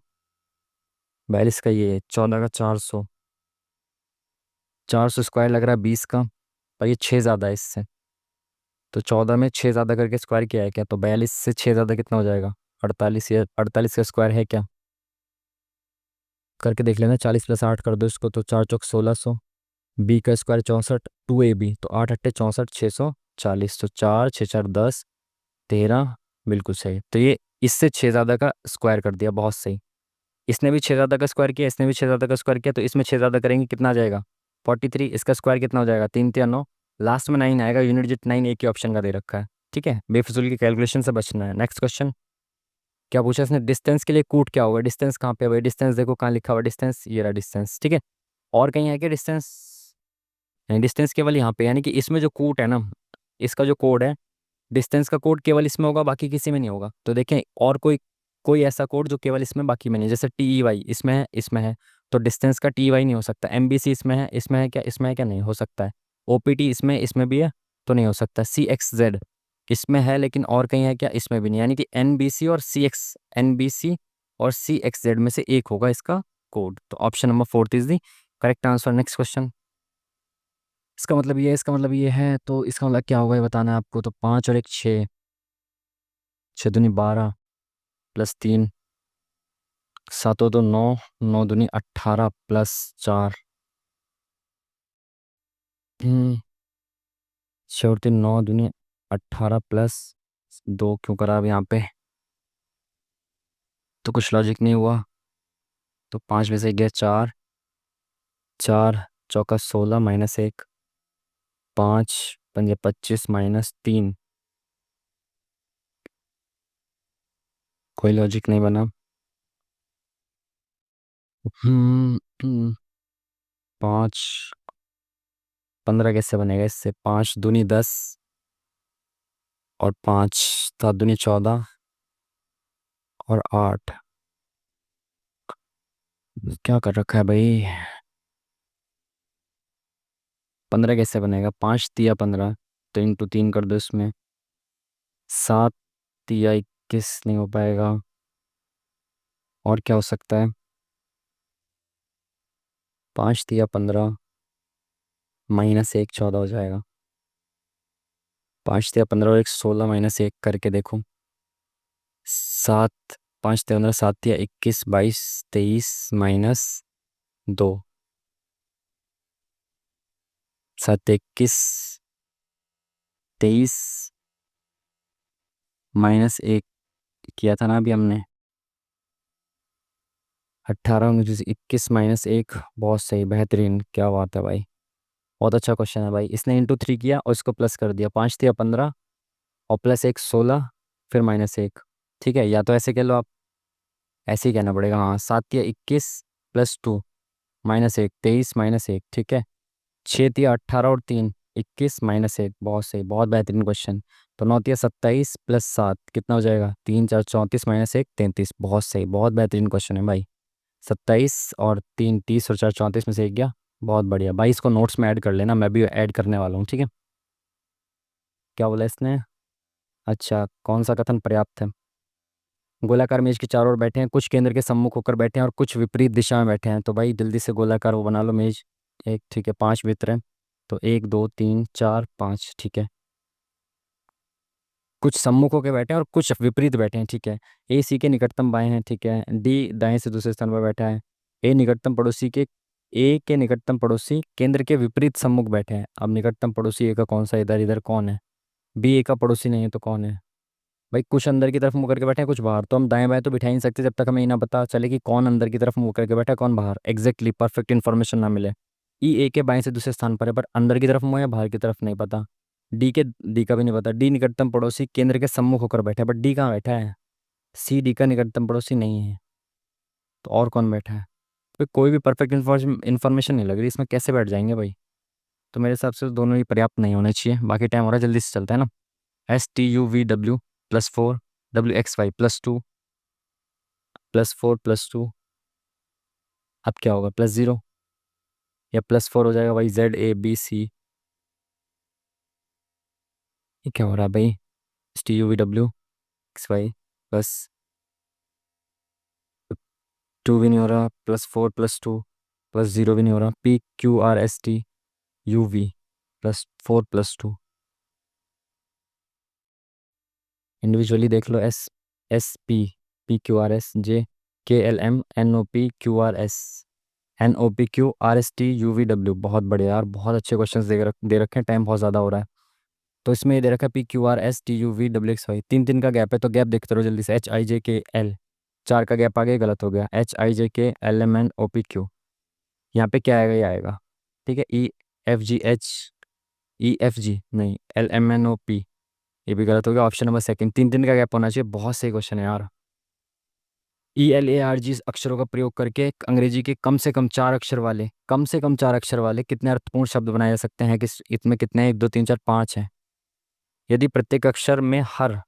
42 का, ये 14 का 400, 400 स्क्वायर लग रहा है 20 का, पर ये 6 ज़्यादा है इससे। तो 14 में 6 ज़्यादा करके स्क्वायर किया है क्या? तो 42 से 6 ज़्यादा कितना हो जाएगा? 48। या 48 का स्क्वायर है क्या? करके देख लेना। 40 + 8 कर दो इसको, तो 4×4 = 1600। बी का स्क्वायर 64, 2ab, तो 8×8 = 64, 640। तो 4×6 = 13, बिल्कुल सही। तो ये इससे 6 ज़्यादा का स्क्वायर कर दिया, बहुत सही। इसने भी 6 ज़्यादा का स्क्वायर किया, इसने भी 6 ज़्यादा का स्क्वायर किया, तो इसमें 6 ज़्यादा करेंगे कितना आ जाएगा? 43। इसका स्क्वायर कितना हो जाएगा? 3×3 = 9, लास्ट में 9 आएगा, यूनिट डिजिट 9 एक ही ऑप्शन का दे रखा है, ठीक है। बेफिजूल की कैलकुलेशन से बचना है। नेक्स्ट क्वेश्चन, क्या पूछा इसने? डिस्टेंस के लिए कूट क्या होगा? डिस्टेंस कहाँ पे है भाई? डिस्टेंस देखो कहाँ लिखा हुआ डिस्टेंस, ये रहा डिस्टेंस, ठीक है। और कहीं है क्या डिस्टेंस? नहीं, डिस्टेंस केवल यहाँ पे, यानी कि इसमें जो कूट है ना, इसका जो कोड है, डिस्टेंस का कोड केवल इसमें होगा, बाकी किसी में नहीं होगा। तो देखें, और कोई कोई ऐसा कोड जो केवल इसमें बाकी में नहीं, जैसे TEY इसमें है, इसमें है, तो डिस्टेंस का TY नहीं हो सकता। MBC इसमें है क्या? इसमें है क्या? नहीं हो सकता है। OPT इसमें भी है, तो नहीं हो सकता। CXZ इसमें है, लेकिन और कहीं है क्या? इसमें भी नहीं, यानी कि NBC और CXZ में से एक होगा इसका कोड। तो option number fourth is the correct answer. Next question, इसका मतलब ये है, इसका मतलब ये है, तो इसका मतलब क्या होगा ये बताना है आपको। तो 5 और 1 6, 6×2 = 12 प्लस 3, 7 और 2 9, 9×2 = 18 प्लस 4, 6 और 3 9×2 = 18 प्लस 2 क्यों करा अब यहाँ पे? तो कुछ लॉजिक नहीं हुआ। तो 5 में से गया 4, 4×4 = 16 माइनस 1, 5×5 = 25 माइनस 3, कोई लॉजिक नहीं बना। 5 15 कैसे बनेगा इससे? 5 दूनी 10 और 5 7 दूनी 14 और 8। क्या कर रखा है भाई? 15 कैसे बनेगा? 5 तिया 15, तो इंटू 3 कर दो इसमें। 7 तिया 21 नहीं हो पाएगा। और क्या हो सकता है? 5 तिया 15 -1 14 हो जाएगा। 5 तिया 15 और एक 16 -1 करके देखो। 7 5 तिया 15, 7 तिया 21 22 23 -2। 7 21 23 -1 किया था ना अभी हमने। 18 19 21 -1। बहुत सही, बेहतरीन, क्या बात है भाई। बहुत अच्छा क्वेश्चन है भाई। इसने इंटू 3 किया और इसको प्लस कर दिया। 5 तिया 15 और +1 16 फिर -1। ठीक है, या तो ऐसे कह लो आप, ऐसे ही कहना पड़ेगा। हाँ, 7 तिया 21 +2 -1 23 -1। ठीक है, 6 तिया 18 और 3 21 -1। बहुत सही, बहुत बेहतरीन क्वेश्चन। तो 9 तिया 27 +7 कितना हो जाएगा? 3 4 34 -1 33। बहुत सही, बहुत बेहतरीन क्वेश्चन है भाई। 27 और 3 30 और 4 34 में से एक गया। बहुत बढ़िया भाई, इसको नोट्स में ऐड कर लेना, मैं भी ऐड करने वाला हूँ। ठीक है, क्या बोला इसने? अच्छा, कौन सा कथन पर्याप्त है? गोलाकार मेज के चारों ओर बैठे हैं, कुछ केंद्र के सम्मुख होकर बैठे हैं और कुछ विपरीत दिशा में बैठे हैं। तो भाई जल्दी से गोलाकार वो बना लो मेज एक। ठीक है, 5 मित्र हैं, तो 1 2 3 4 5। ठीक है, कुछ सम्मुख होकर बैठे हैं और कुछ विपरीत बैठे हैं। ठीक है, ए सी के निकटतम बाएं हैं। ठीक है, डी दाएं से दूसरे स्थान पर बैठा है। ए के निकटतम पड़ोसी केंद्र के विपरीत सम्मुख बैठे हैं। अब निकटतम पड़ोसी ए का कौन सा? इधर इधर कौन है? बी ए का पड़ोसी नहीं है तो कौन है? भाई कुछ अंदर की तरफ मुंह करके बैठे हैं, कुछ बाहर। तो हम दाएं बाएं तो बिठा ही नहीं सकते जब तक हमें ये ना पता चले कि कौन अंदर की तरफ मुंह करके बैठा है, कौन बाहर। एग्जैक्टली परफेक्ट इन्फॉर्मेशन ना मिले। ई ए के बाएं से दूसरे स्थान पर है, पर अंदर की तरफ मुंह है, बाहर की तरफ नहीं पता। डी का भी नहीं पता। डी निकटतम पड़ोसी केंद्र के सम्मुख होकर बैठा है, बट डी कहाँ बैठा है? सी डी का निकटतम पड़ोसी नहीं है, तो और कौन बैठा है? तो कोई भी परफेक्ट इन्फॉर्मेशन नहीं लग रही इसमें, कैसे बैठ जाएंगे भाई? तो मेरे हिसाब से तो दोनों ही पर्याप्त नहीं होने चाहिए। बाकी टाइम हो रहा है, जल्दी से चलता है ना। STUVW WXY +2 +4 +2। अब क्या होगा? +0 या +4 हो जाएगा भाई। ZABC, ये क्या हो रहा है भाई? STUVW XY +2 भी नहीं हो रहा, +4 +2 +0 भी नहीं हो रहा। PQRSTUV +4 +2। इंडिविजुअली देख लो। SP PQRSJ KLMNOPQRS NOPQRSTUVW। बहुत बढ़िया यार, बहुत अच्छे क्वेश्चंस दे रखे हैं। टाइम बहुत ज़्यादा हो रहा है, तो इसमें ये दे रखा है PQRSTUVWXY। 3 3 का गैप है, तो गैप देखते रहो जल्दी से। HIJKL 4 का गैप आ गया, गलत हो गया। HIJKLMNOPQ, यहाँ पे क्या आएगा? ये आएगा। ठीक है, EFGH EFG नहीं, LMNOP, ये भी गलत हो गया। Option number second. 3 3 का गैप होना चाहिए। बहुत सही क्वेश्चन है यार। ELARG अक्षरों का प्रयोग करके अंग्रेजी के कम से कम 4 अक्षर वाले कितने अर्थपूर्ण शब्द बनाए जा सकते हैं? किस इसमें कितने? 1 2 3 4 5 हैं। यदि प्रत्येक अक्षर में हर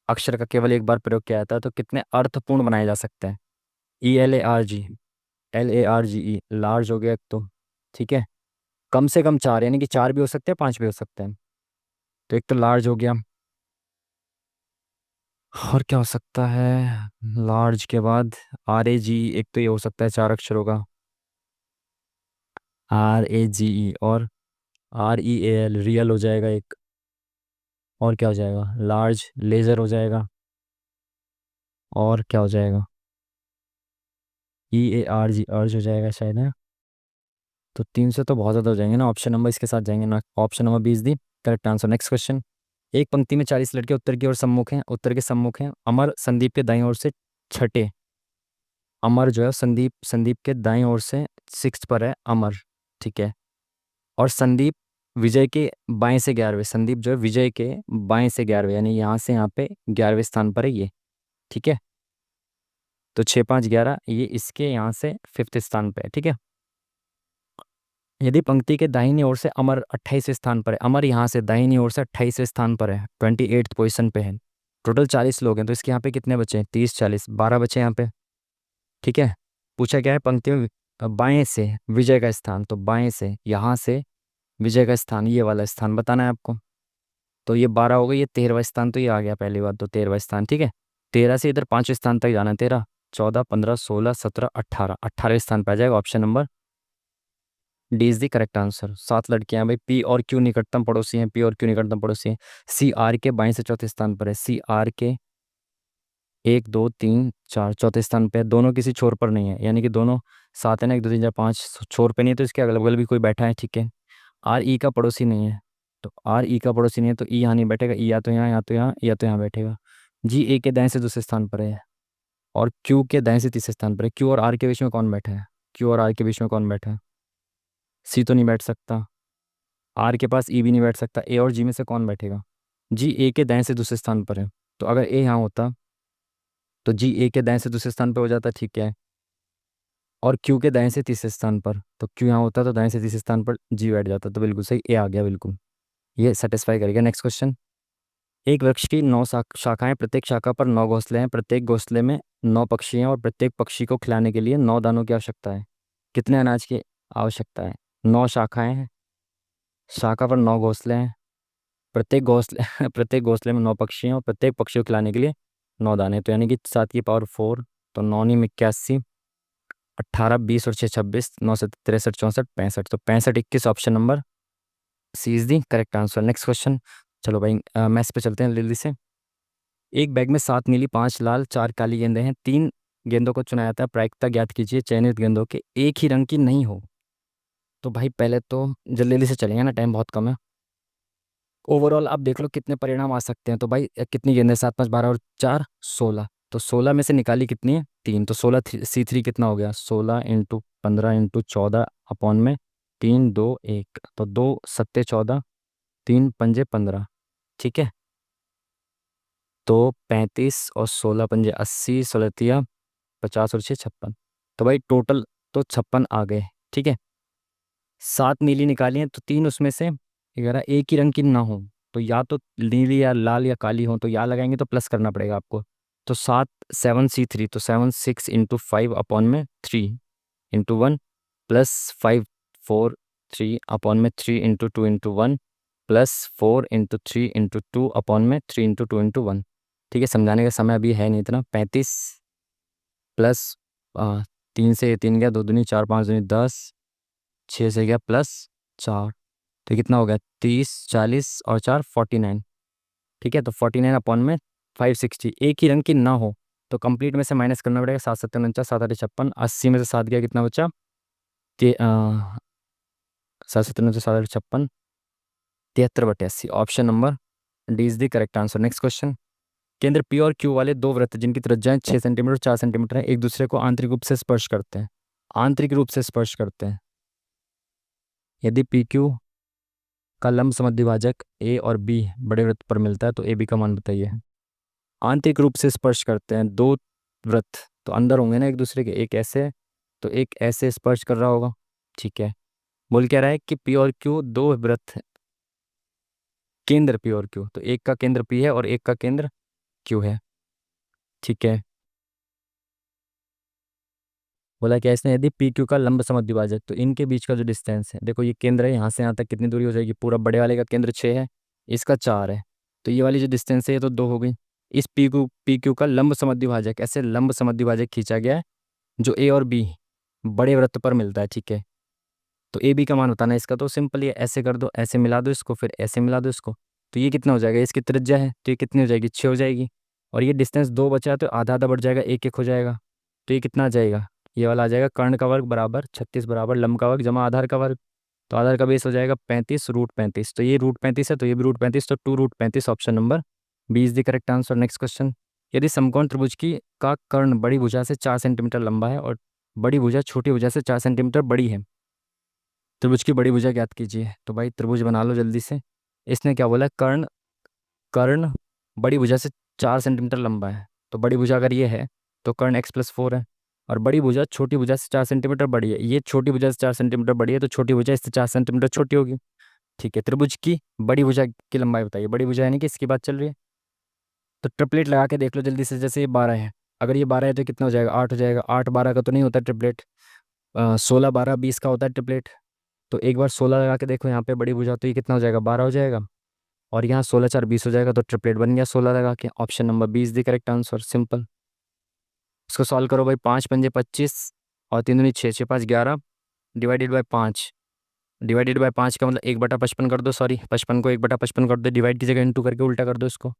अक्षर का केवल एक बार प्रयोग किया जाता है तो कितने अर्थपूर्ण बनाए जा सकते हैं? ELARG लार्ज हो गया एक तो। ठीक है, कम से कम 4, यानी कि 4 भी हो सकते हैं, 5 भी हो सकते हैं। तो एक तो लार्ज हो गया, और क्या हो सकता है? लार्ज के बाद RAG, एक तो ये हो सकता है 4 अक्षरों का। RAGE और REAL रियल हो जाएगा एक। और क्या हो जाएगा? लार्ज लेजर हो जाएगा। और क्या हो जाएगा? EARG अर्ज हो जाएगा शायद, है। तो 3 से तो बहुत ज़्यादा हो जाएंगे ना। ऑप्शन नंबर इसके साथ जाएंगे ना। ऑप्शन नंबर 20 दी करेक्ट आंसर। Next question. एक पंक्ति में 40 लड़के उत्तर की ओर सम्मुख हैं, उत्तर के सम्मुख हैं। अमर संदीप के दाईं ओर से छठे। अमर जो है संदीप संदीप के दाईं ओर से 6th पर है अमर। ठीक है, और संदीप विजय के बाएं से 11वें। संदीप जो है विजय के बाएं से 11वें, यानी यहाँ से यहाँ पे 11वें स्थान पर है ये। ठीक है, तो 6 5 11, ये इसके यहाँ से 5th स्थान पे है। ठीक है, यदि पंक्ति के दाहिनी ओर से अमर 28वें स्थान पर है, अमर यहाँ से दाहिनी ओर से 28वें स्थान पर है, 28th पोजीशन पे है, टोटल 40 लोग हैं, तो इसके यहाँ पे कितने बचे हैं, 30 40 12 बचे यहाँ पे। ठीक है, पूछा क्या है पंक्ति में बाएं से विजय का स्थान, तो बाएं से यहाँ से विजय का स्थान, ये वाला स्थान बताना है आपको। तो ये 12 हो गई, ये 13वां स्थान, तो ये आ गया पहली बात, तो 13वां स्थान। ठीक है, 13 से इधर 5वें स्थान तक जाना है, 13 14 15 16 17 18, 18वें स्थान पर आ जाएगा। Option number D is the correct answer. 7 लड़कियां हैं भाई, पी और क्यू निकटतम पड़ोसी हैं, पी और क्यू निकटतम पड़ोसी हैं। सी आर के बाएं से चौथे स्थान पर है, सी आर के 1 2 3 4 चौथे स्थान पे है, दोनों किसी छोर पर नहीं है, यानी कि दोनों साथ है ना, 1 2 3 4 5 छोर पे नहीं है, तो इसके अगल बगल भी कोई बैठा है। ठीक है, आर ई का पड़ोसी नहीं है, तो आर ई का पड़ोसी नहीं है, तो ई यहाँ नहीं बैठेगा, ई या तो यहाँ या तो यहाँ या तो यहाँ बैठेगा। जी ए के दाएं से दूसरे स्थान पर है, और क्यू के दाएं से तीसरे स्थान पर है। क्यू और आर के बीच में कौन बैठा है, क्यू और आर के बीच में कौन बैठा है, सी तो नहीं बैठ सकता, आर के पास ई भी नहीं बैठ सकता, ए और जी में से कौन बैठेगा, जी ए के दाएं से दूसरे स्थान पर है, तो अगर ए यहाँ होता तो जी ए के दाएं से दूसरे स्थान पर हो जाता। ठीक है, और क्यू के दाएं से तीसरे स्थान पर, तो क्यू यहाँ होता तो दाएं से तीसरे स्थान पर जी बैठ जाता, तो बिल्कुल सही ए आ गया, बिल्कुल ये सेटिस्फाई करेगा। नेक्स्ट क्वेश्चन, एक वृक्ष की 9 शाखाएं, प्रत्येक शाखा पर 9 घोंसले हैं, प्रत्येक घोंसले में 9 पक्षी हैं, और प्रत्येक पक्षी को खिलाने के लिए 9 दानों की आवश्यकता है। कितने अनाज की आवश्यकता है, 9 शाखाएं हैं, शाखा पर 9 घोंसले हैं, प्रत्येक घोंसले प्रत्येक घोंसले में 9 पक्षी हैं, और प्रत्येक पक्षी को खिलाने के लिए 9 दाने, तो यानी कि 7 की पावर 4, तो 9 × 81, 18 20 और 6 26, 9 से 63 64 65, तो 65 21 option number C is the correct answer. Next question, चलो भाई मैथ्स पे चलते हैं जल्दी से। एक बैग में 7 नीली 5 लाल 4 काली गेंदें हैं, 3 गेंदों को चुना जाता है, प्रायिकता ज्ञात कीजिए, चयनित गेंदों के एक ही रंग की नहीं हो। तो भाई पहले तो जल्दी जल्दी से चलेंगे ना, टाइम बहुत कम है। ओवरऑल आप देख लो कितने परिणाम आ सकते हैं, तो भाई कितनी गेंदें, 7 5 12 और 4 16, तो 16 में से निकाली कितनी है, 3, तो 16 C3 कितना हो गया, 16 × 15 × 14 अपॉन में 3 2 1, तो 2 सत्ते 14, 3 पंजे 15। ठीक है, तो 35 और 16 पंजे 80, 16 तिया 50 और 6 56, तो भाई टोटल तो 56 आ गए। ठीक है, 7 नीली निकाली हैं, तो 3 उसमें से 11 एक ही रंग की ना हो, तो या तो नीली या लाल या काली हो, तो या लगाएंगे तो प्लस करना पड़ेगा आपको, तो 7 7 C3, तो 7 6 × 5 अपॉन में 3 × 1 प्लस 5 4 3 अपॉन में 3 × 2 × 1 प्लस 4 × 3 × 2 अपॉन में 3 × 2 × 1। ठीक है, समझाने का समय अभी है नहीं इतना। 35 प्लस 3 से 3 गया, 2 दूनी 4 5 दूनी 10, 6 से गया प्लस 4, तो कितना हो गया 30 40 और 4 49। ठीक है, तो 49 अपॉन में 560, एक ही रंग की ना हो, तो कंप्लीट में से माइनस करना पड़ेगा, 7 7 49 7 8 56, 80 में से 7 गया, कितना बचा 7 7 49 7 8 56, 73/80, option number D is the correct answer. Next question, केंद्र पी और क्यू वाले दो वृत्त जिनकी त्रिज्याएं 6 सेंटीमीटर 4 सेंटीमीटर है, एक दूसरे को आंतरिक रूप से स्पर्श करते हैं, आंतरिक रूप से स्पर्श करते हैं। यदि पी क्यू का लंब समद्विभाजक ए और बी बड़े वृत्त पर मिलता है, तो ए बी का मान बताइए। आंतरिक रूप से स्पर्श करते हैं, दो वृत्त तो अंदर होंगे ना एक दूसरे के, एक ऐसे तो एक ऐसे स्पर्श कर रहा होगा। ठीक है, बोल क्या रहा है कि पी और क्यू दो वृत्त हैं, केंद्र पी और क्यू, तो एक का केंद्र पी है और एक का केंद्र क्यू है। ठीक है, बोला क्या इसने, यदि पी क्यू का लंब समद्विभाजक, तो इनके बीच का जो डिस्टेंस है, देखो ये केंद्र है, यहाँ से यहाँ तक कितनी दूरी हो जाएगी, पूरा बड़े वाले का केंद्र 6 है, इसका 4 है, तो ये वाली जो डिस्टेंस है ये तो 2 हो गई। इस पी क्यू का लंब समद्विभाजक, ऐसे लंब समद्विभाजक खींचा गया है जो ए और बी बड़े वृत्त पर मिलता है। ठीक है, तो ए बी का मान बताना है इसका, तो सिंपल ये ऐसे कर दो, ऐसे मिला दो इसको, फिर ऐसे मिला दो इसको, तो ये कितना हो जाएगा, इसकी त्रिज्या है तो ये कितनी हो जाएगी, 6 हो जाएगी, और ये डिस्टेंस 2 बचा है तो आधा आधा बढ़ जाएगा, एक एक हो जाएगा, तो ये कितना आ जाएगा, ये वाला आ जाएगा कर्ण का वर्ग बराबर 36 बराबर लंब का वर्ग जमा आधार का वर्ग, तो आधार का बेस हो जाएगा 35 √35, तो ये √35 है तो ये भी √35, तो 2 √35 option number B is the correct answer. Next question, यदि समकोण त्रिभुज की का कर्ण बड़ी भुजा से 4 सेंटीमीटर लंबा है और बड़ी भुजा छोटी भुजा से 4 सेंटीमीटर बड़ी है, त्रिभुज की बड़ी भुजा ज्ञात कीजिए। तो भाई त्रिभुज बना लो जल्दी से। इसने क्या बोला, कर्ण कर्ण बड़ी भुजा से 4 सेंटीमीटर लंबा है, तो बड़ी भुजा अगर ये है तो कर्ण x + 4 है, और बड़ी भुजा छोटी भुजा से 4 सेंटीमीटर बड़ी है, ये छोटी भुजा से 4 सेंटीमीटर बड़ी है, तो छोटी भुजा इससे 4 सेंटीमीटर छोटी होगी। ठीक है, त्रिभुज की बड़ी भुजा की लंबाई बताइए, बड़ी भुजा यानी कि इसकी बात चल रही है। तो ट्रिपलेट लगा के देख लो जल्दी से, जैसे ये 12 है, अगर ये 12 है तो कितना हो जाएगा, 8 हो जाएगा। 8 12 का तो नहीं होता ट्रिपलेट, 16 12 20 का होता है ट्रिपलेट। तो एक बार 16 लगा के देखो यहाँ पे बड़ी भुजा, तो ये कितना हो जाएगा, 12 हो जाएगा। और यहाँ 16 4 20 हो जाएगा, तो ट्रिपलेट बन गया 16 लगा के। ऑप्शन नंबर 20 दी करेक्ट आंसर, सिंपल। इसको सॉल्व करो भाई, 5 पंजे 25 और 3 दूनी 6, 6 5 11 डिवाइडेड बाय 5। डिवाइडेड बाय 5 का मतलब 1/55 कर दो, सॉरी 55 को 1/55 कर दो, डिवाइड की जगह इंटू करके उल्टा कर दो इसको।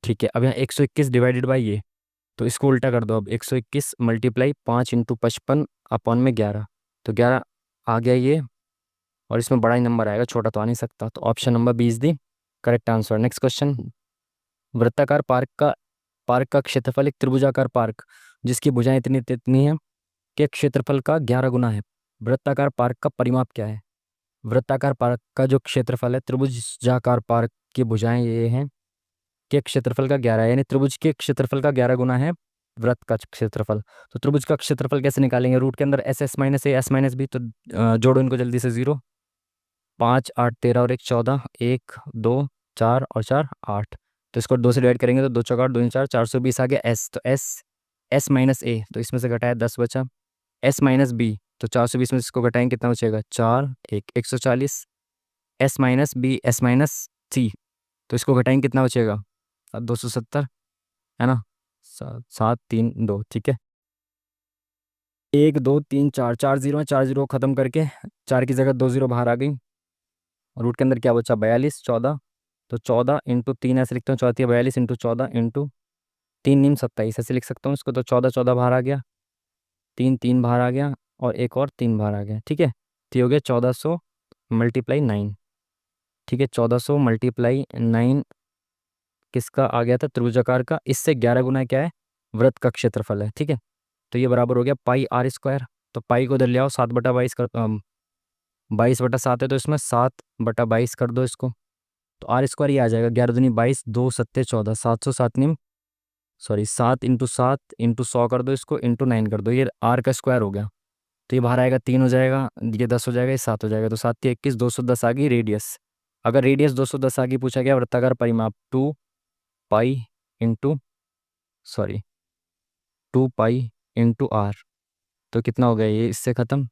ठीक है, अब यहाँ 121 डिवाइडेड बाई ये, तो इसको उल्टा कर दो अब, 121 मल्टीप्लाई 5 इंटू 55 अपॉन में 11, तो 11 आ गया ये। और इसमें बड़ा ही नंबर आएगा, छोटा तो आ नहीं सकता, तो ऑप्शन नंबर 20 दी करेक्ट आंसर। नेक्स्ट क्वेश्चन, वृत्ताकार पार्क का क्षेत्रफल, एक त्रिभुजाकार पार्क जिसकी भुजाएं इतनी इतनी हैं के क्षेत्रफल का 11 गुना है। वृत्ताकार पार्क का परिमाप क्या है? वृत्ताकार पार्क का जो क्षेत्रफल है, त्रिभुजाकार पार्क की भुजाएं ये हैं के क्षेत्रफल का 11, यानी त्रिभुज के क्षेत्रफल का 11 गुना है वृत्त का क्षेत्रफल। तो त्रिभुज का क्षेत्रफल कैसे निकालेंगे, रूट के अंदर S S minus A S minus B, तो जोड़ो इनको जल्दी से, 0 5 8 13 और 1 14, 1 2 4 और 4 8, तो इसको 2 से डिवाइड करेंगे तो 2 चौका 8 2 4 420 आ गया एस, तो एस एस माइनस ए, तो इसमें से घटाया 10 बचा। एस माइनस बी, तो 420 में से इसको घटाएंगे कितना बचेगा, 4 1 140। S minus B S minus C, तो इसको घटाएंगे कितना बचेगा, 270, है ना, 7 3 2, ठीक है। 1 2 3 4, 4 जीरो है, 4 जीरो खत्म करके 4 की जगह 2 जीरो बाहर आ गई। रूट के अंदर क्या बचा, 42 14, तो 14 इंटू 3 ऐसे लिखता हूँ, 14 42 इंटू 14 इंटू 3 नीम 27 ऐसे लिख सकता हूँ इसको, तो 14 14 बाहर आ गया, 3 3 बाहर आ गया और एक और 3 बाहर आ गया, ठीक है। तो ये हो गया 1400 मल्टीप्लाई 9, ठीक है। 1400 मल्टीप्लाई 9 किसका आ गया था, त्रिभुजाकार का, इससे 11 गुना क्या है, वृत्त का क्षेत्रफल है, ठीक है। तो ये बराबर हो गया पाई आर स्क्वायर, तो पाई को इधर ले आओ, 7/22 कर 22/7 है, तो इसमें 7/22 कर दो इसको, तो आर स्क्वायर ये आ जाएगा, 11 दूनी 22 2 सत्ते 14, 700 7 नीम सॉरी 7 इंटू 7 इंटू 100 कर दो इसको, इंटू 9 कर दो, ये आर का स्क्वायर हो गया। तो ये बाहर आएगा 3 हो जाएगा, ये 10 हो जाएगा, ये 7 हो जाएगा, तो 7 21 210 आ गई रेडियस। अगर रेडियस 210 आ गई, पूछा गया वृत्ताकार परिमाप 2 pi into sorry 2 pi into R, तो कितना हो गया ये इससे खत्म,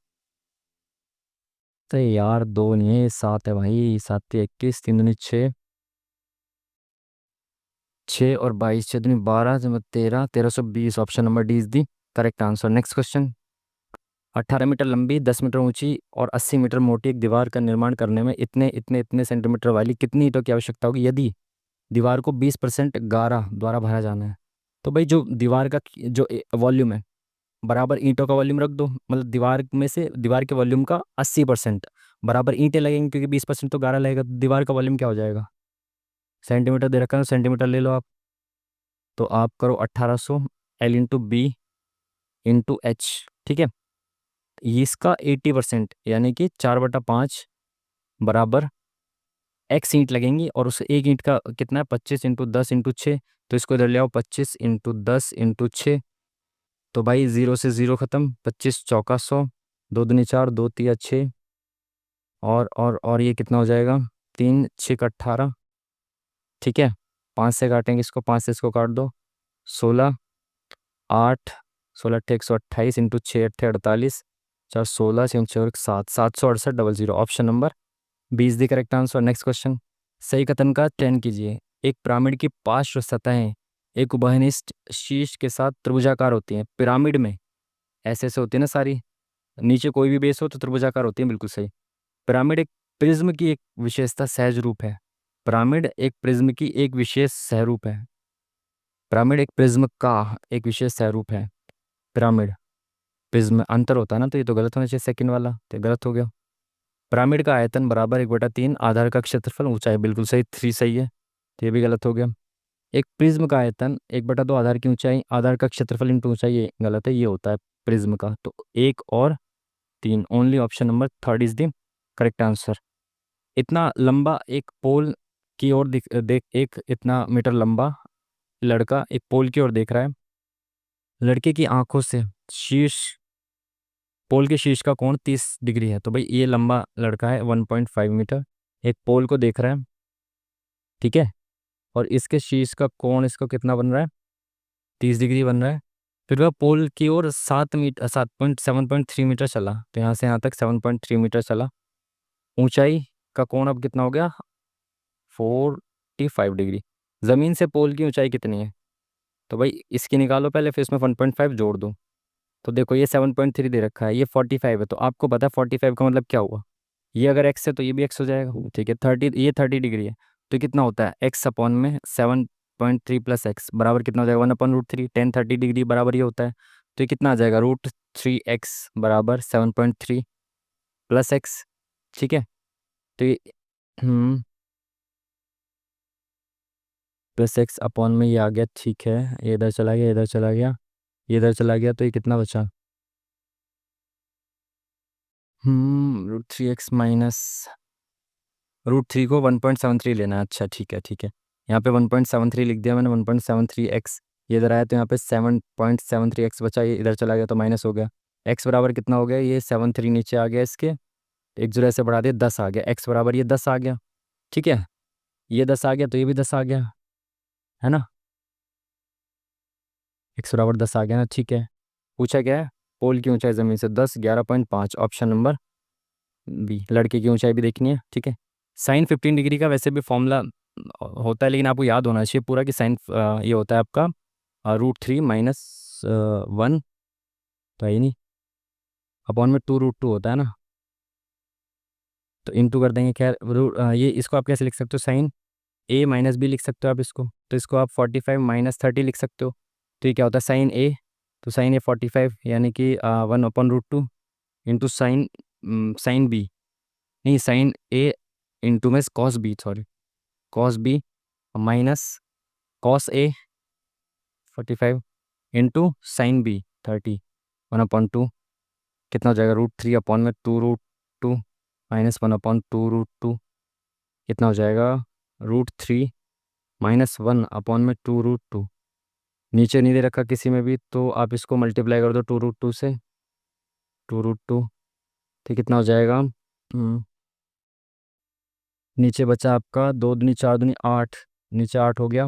तो यार 2 नहीं है, ये 7 है भाई, 7 21 3 दूनी 6, 6 और 22 6 दूनी 12 13 1320, option number D is the correct answer. Next question, 18 metre लंबी 10 मीटर ऊंची और 80 मीटर मोटी एक दीवार का निर्माण करने में इतने इतने इतने सेंटीमीटर वाली कितनी ईंटों की आवश्यकता होगी यदि दीवार को 20% गारा द्वारा भरा जाना है? तो भाई जो दीवार का जो वॉल्यूम है बराबर ईंटों का वॉल्यूम रख दो, मतलब दीवार में से दीवार के वॉल्यूम का 80% बराबर ईंटें लगेंगी, क्योंकि 20% तो गारा लगेगा, तो दीवार का वॉल्यूम क्या हो जाएगा, सेंटीमीटर दे रखा है सेंटीमीटर ले लो आप, तो आप करो 1800 L into B into H, ठीक है। इसका 80% यानी कि 4/5 बराबर एक्स ईंट लगेंगी, और उस एक ईंट का कितना है, 25 इंटू 10 इंटू 6, तो इसको इधर ले आओ, 25 इंटू 10 इंटू 6, तो भाई 0 से 0 खत्म, 25 चौका 100, 2 दूनी 4 2 तिया 6, और ये कितना हो जाएगा, 3 6 18, ठीक है। 5 से काटेंगे इसको, 5 से इसको काट दो, 16 8 16 अट्ठे 128 इंटू 6 अट्ठे 48, 4 16 6 7 768 ऑप्शन नंबर 20 दी करेक्ट आंसर। नेक्स्ट क्वेश्चन, सही कथन का चयन कीजिए। एक पिरामिड की पार्श्व सतहें एक उभयनिष्ठ शीर्ष के साथ त्रिभुजाकार होती हैं। पिरामिड में ऐसे ऐसे होती है ना सारी, नीचे कोई भी बेस हो तो त्रिभुजाकार होती है, बिल्कुल सही। पिरामिड एक प्रिज्म की एक विशेषता सहज रूप है। पिरामिड एक प्रिज्म की एक विशेष सहरूप है। पिरामिड एक प्रिज्म का एक विशेष सहरूप है। पिरामिड प्रिज्म अंतर होता है ना, तो ये तो गलत होना चाहिए सेकंड वाला, तो ये गलत हो गया। पिरामिड का आयतन बराबर 1/3, आधार का क्षेत्रफल ऊंचाई बिल्कुल सही, 3 सही है, तो ये भी गलत हो गया। एक प्रिज्म का आयतन 1/2 आधार की ऊंचाई, आधार का क्षेत्रफल इंटू ऊंचाई, ये गलत है, ये होता है प्रिज्म का, तो 1 और 3, only option number third is the correct answer. इतना लंबा एक पोल की ओर देख, एक इतना मीटर लंबा लड़का एक पोल की ओर देख रहा है। लड़के की आंखों से शीर्ष पोल के शीर्ष का कोण 30 डिग्री है। तो भाई ये लंबा लड़का है 1.5 मीटर, एक पोल को देख रहा है, ठीक है, और इसके शीर्ष का कोण इसको कितना बन रहा है, 30 डिग्री बन रहा है। फिर वह पोल की ओर 7 मीटर 7.3 मीटर चला, तो यहाँ से यहाँ तक 7.3 मीटर चला। ऊंचाई का कोण अब कितना हो गया, 45 डिग्री। ज़मीन से पोल की ऊंचाई कितनी है, तो भाई इसकी निकालो पहले, फिर इसमें 1.5 जोड़ दो। तो देखो ये 7.3 दे रखा है, ये 45 है, तो आपको पता है 45 का मतलब क्या हुआ। ये अगर एक्स है तो ये भी एक्स हो जाएगा, ठीक है। 30, ये 30 डिग्री है, तो कितना होता है एक्स अपॉन में 7.3 प्लस एक्स बराबर कितना हो जाएगा, 1/√3। 10 30 डिग्री बराबर ये होता है, तो ये कितना आ जाएगा, √3x बराबर 7.3 प्लस एक्स, ठीक है। तो ये प्लस एक्स अपॉन में ये आ गया, ठीक है। ये इधर चला गया, इधर चला गया, ये इधर चला गया, तो ये कितना बचा, √3x माइनस √3 को 1.73 लेना है, अच्छा ठीक है ठीक है। यहाँ पे 1.73 लिख दिया मैंने, 1.73x, ये इधर आया तो यहाँ पे 7.73x बचा, ये इधर चला गया तो माइनस हो गया। x बराबर कितना हो गया, ये 73 नीचे आ गया, इसके एक जीरो ऐसे बढ़ा दिया, 10 आ गया। x बराबर ये 10 आ गया, ठीक है। ये 10 आ गया तो ये भी 10 आ गया, है ना। x बराबर 10 आ गया ना, ठीक है। पूछा क्या है, पोल की ऊंचाई ज़मीन से 10, 11.5, ऑप्शन नंबर बी। लड़के की ऊंचाई भी देखनी है, ठीक है। साइन 15 डिग्री का वैसे भी फॉर्मूला होता है, लेकिन आपको याद होना चाहिए पूरा कि साइन ये होता है आपका √3 माइनस 1, तो है ही नहीं, अपॉन में 2√2 होता है ना, तो इंटू कर देंगे। खैर ये इसको आप कैसे लिख सकते हो, साइन ए माइनस बी लिख सकते हो आप इसको, तो इसको आप 45 माइनस 30 लिख सकते हो। तो ये क्या होता है साइन ए, तो साइन ए 45 यानी कि 1/√2 इंटू साइन साइन बी, नहीं साइन ए इंटू में cos B, sorry cos B minus cos A 45 into sine B 30, 1/2 कितना हो जाएगा, √3 अपॉन में 2√2 माइनस 1/2√2 कितना हो जाएगा, √3 माइनस 1/में 2√2। नीचे नहीं दे रखा किसी में भी, तो आप इसको मल्टीप्लाई कर दो 2√2 से, 2√2, तो कितना हो जाएगा, नीचे बचा आपका 2 दूनी 4 दूनी 8, नीचे 8 हो गया,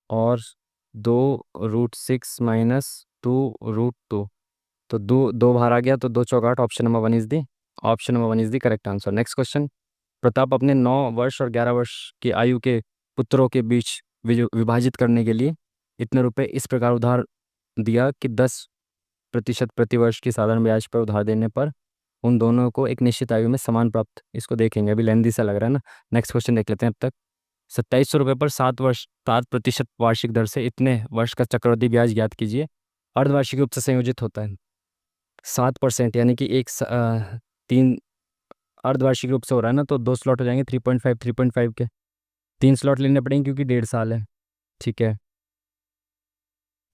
और 2√6 माइनस 2√2, तो दो दो बाहर आ गया, तो 2 चौक 8, option number 1 is the, option number 1 is the correct answer. Next question, Pratap अपने 9 वर्ष और 11 वर्ष की आयु के पुत्रों के बीच विभाजित करने के लिए इतने रुपए इस प्रकार उधार दिया कि 10% प्रतिवर्ष की साधारण ब्याज पर उधार देने पर उन दोनों को एक निश्चित आयु में समान प्राप्त। इसको देखेंगे, अभी लेंदी सा लग रहा है ना। नेक्स्ट क्वेश्चन देख लेते हैं। अब तक 2700 रुपये पर 7% वार्षिक दर से इतने वर्ष का चक्रवृद्धि ब्याज ज्ञात कीजिए। अर्धवार्षिक रूप से संयोजित होता है 7%, यानी कि 3 अर्धवार्षिक रूप से हो रहा है ना, तो 2 स्लॉट हो जाएंगे 3.5 के, 3 स्लॉट लेने पड़ेंगे क्योंकि 1.5 साल है, ठीक है।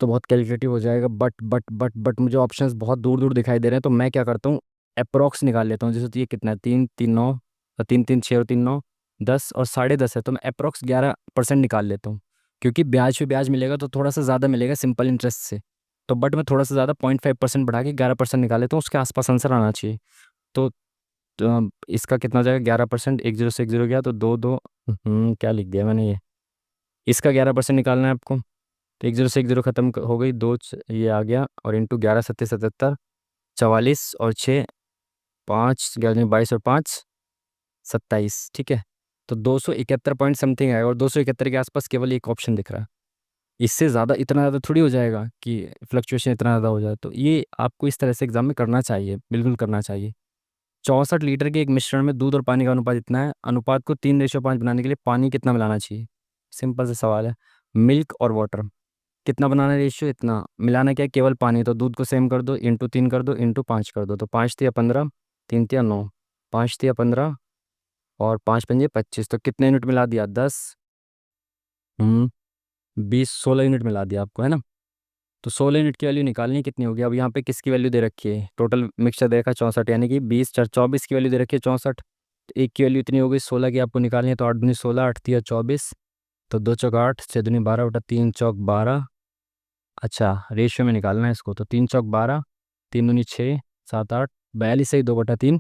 तो बहुत कैलकुलेटिव हो जाएगा, बट मुझे ऑप्शंस बहुत दूर दूर दिखाई दे रहे हैं, तो मैं क्या करता हूँ अप्रोक्स निकाल लेता हूँ। जैसे तो ये कितना है, 3 3 9, 3 3 6 और 3 9 10 और 10.5 है, तो मैं अप्रोक्स 11% निकाल लेता हूँ, क्योंकि ब्याज पे ब्याज मिलेगा तो थोड़ा सा ज़्यादा मिलेगा सिंपल इंटरेस्ट से। तो बट मैं थोड़ा सा ज़्यादा 0.5% बढ़ा के 11% निकाल लेता हूँ, उसके आसपास आंसर आना चाहिए। तो इसका कितना हो जाएगा 11%, 1 0 से 1 0 गया तो 2 2, क्या लिख दिया मैंने, ये इसका 11% निकालना है आपको। तो 1 0 से 1 0 खत्म हो गई, ये आ गया, और इंटू 11 सत्ते 77, 44 और 6 5 11 22 और 5 27, ठीक है। तो 271 पॉइंट समथिंग है, और 271 के आसपास केवल एक ऑप्शन दिख रहा है। इससे ज़्यादा इतना ज़्यादा थोड़ी हो जाएगा कि फ्लक्चुएशन इतना ज़्यादा हो जाए, तो ये आपको इस तरह से एग्जाम में करना चाहिए, बिल्कुल करना चाहिए। 64 लीटर के एक मिश्रण में दूध और पानी का अनुपात इतना है, अनुपात को 3:5 बनाने के लिए पानी कितना मिलाना चाहिए। सिंपल सा सवाल है। मिल्क और वाटर कितना बनाना है, रेशियो इतना मिलाना, क्या है, केवल पानी, तो दूध को सेम कर दो, इंटू 3 कर दो, इंटू 5 कर दो, तो 5 तिया 15, 3 तिया 9, 5 तिया 15 और 5 पंजे 25, तो कितने यूनिट मिला दिया, 10 20 16 यूनिट मिला दिया आपको, है ना। तो 16 यूनिट की वैल्यू निकालनी है, कितनी होगी। अब यहाँ पे किसकी वैल्यू दे रखी है, टोटल मिक्सचर दे रखा है 64, यानी कि 20 4 24 की वैल्यू दे रखी है 64, तो एक की वैल्यू इतनी होगी 16 की आपको निकालनी है, तो 8 दूनी 16, 8 तिया 24, तो 2 चौक 8, 6 दूनी 12 बटा 3 चौक 12, अच्छा, रेशियो में निकालना है इसको, तो 3 चौक 12, 3 दूनी 6, 7 8, 42 सही 2/3।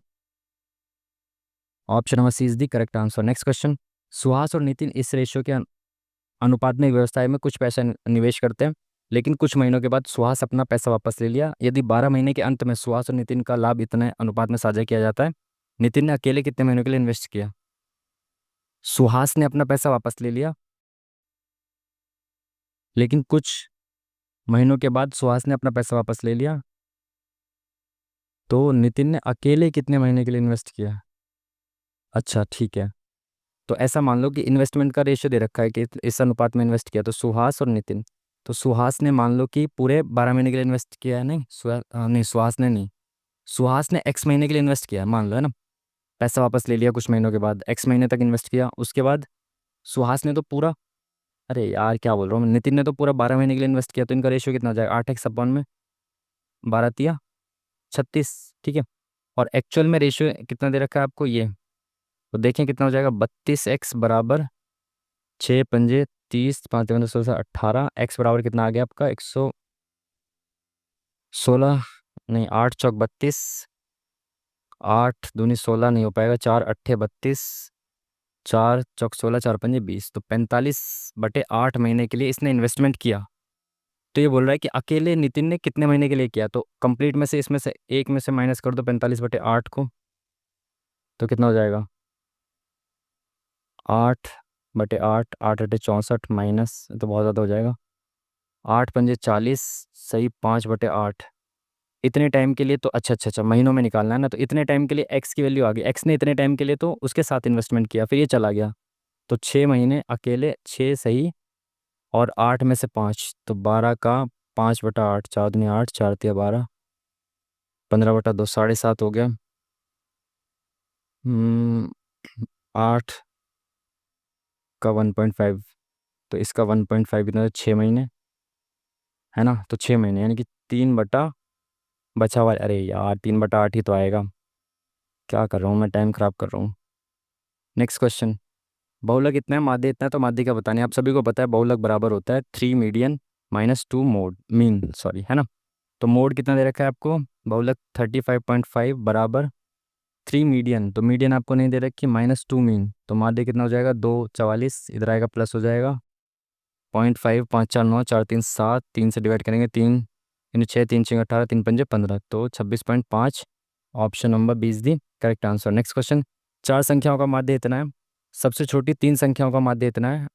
Option number C is the correct answer. Next question. Suhas और नितिन इस रेशियो के अनुपात में व्यवसाय में कुछ पैसा निवेश करते हैं, लेकिन कुछ महीनों के बाद सुहास अपना पैसा वापस ले लिया। यदि 12 महीने के अंत में सुहास और नितिन का लाभ इतने अनुपात में साझा किया जाता है, नितिन ने अकेले कितने महीनों के लिए इन्वेस्ट किया? सुहास ने अपना पैसा वापस ले लिया, लेकिन कुछ महीनों के बाद सुहास ने अपना पैसा वापस ले लिया, तो नितिन ने अकेले कितने महीने के लिए इन्वेस्ट किया? अच्छा ठीक है, तो ऐसा मान लो कि इन्वेस्टमेंट का रेशियो दे रखा है कि इस अनुपात में इन्वेस्ट किया, तो सुहास और नितिन। तो सुहास ने मान लो कि पूरे 12 महीने के लिए इन्वेस्ट किया है, नहीं नहीं, सुहास ने नहीं, सुहास ने एक्स महीने के लिए इन्वेस्ट किया है, मान लो, है ना। पैसा वापस ले लिया कुछ महीनों के बाद, एक्स महीने तक इन्वेस्ट किया, उसके बाद सुहास ने तो पूरा, अरे यार क्या बोल रहा हूँ मैं, नितिन ने तो पूरा 12 महीने के लिए इन्वेस्ट किया, तो इनका रेशियो कितना हो जाएगा? 8x/, में 12×3 = 36, ठीक है। और एक्चुअल में रेशियो कितना दे रखा है आपको ये, तो देखें कितना हो जाएगा। 32x बराबर 6×5 = 30, 5×5 = 18, एक्स बराबर कितना आ गया आपका? 116, नहीं 8×4 = 32, 8×2 = 16 नहीं हो पाएगा, 4×8 = 32, 4×4 = 16, 4×5 = 20, तो 45/8 महीने के लिए इसने इन्वेस्टमेंट किया। तो ये बोल रहा है कि अकेले नितिन ने कितने महीने के लिए किया, तो कंप्लीट में से इसमें से एक में से माइनस कर दो 45/8 को, तो कितना हो जाएगा? 8/8, 8×8 = 64, माइनस तो बहुत ज़्यादा हो जाएगा, 8×5 = 40, सही 5/8। इतने टाइम के लिए तो अच्छा, महीनों में निकालना है ना, तो इतने टाइम के लिए एक्स की वैल्यू आ गई, एक्स ने इतने टाइम के लिए तो उसके साथ इन्वेस्टमेंट किया, फिर ये चला गया, तो 6 महीने अकेले, 6 सही, और 8 में से 5, तो 12 का 5/8, 4×2 = 8, 4×3 = 12, 15/2 7.5 हो गया। 8 का 1.5, तो इसका 1.5 कितना, 6 महीने है ना, तो 6 महीने यानी कि 3 बचा हुआ, अरे यार 3/8 ही तो आएगा, क्या कर रहा हूँ मैं, टाइम खराब कर रहा हूँ। Next question. बहुलक इतना है, माध्य इतना है, तो माध्य का बताने, आप सभी को पता है बहुलक बराबर होता है 3 मीडियन -2 मोड मीन, सॉरी, है ना। तो मोड कितना दे रखा है आपको? बहुलक 35.5 बराबर 3 मीडियन, तो मीडियन आपको नहीं दे रखी, -2 मीन, तो माध्य कितना हो जाएगा? 2 44, इधर आएगा प्लस हो जाएगा 0.5, 5 4 9, 4 3 7, 3 से डिवाइड करेंगे, 3×6 3×6 = 18, 3×5 = 15, तो 26.5। ऑप्शन नंबर 20 दी करेक्ट आंसर। Next question. 4 संख्याओं का माध्य इतना है, सबसे छोटी 3 संख्याओं का माध्य इतना है,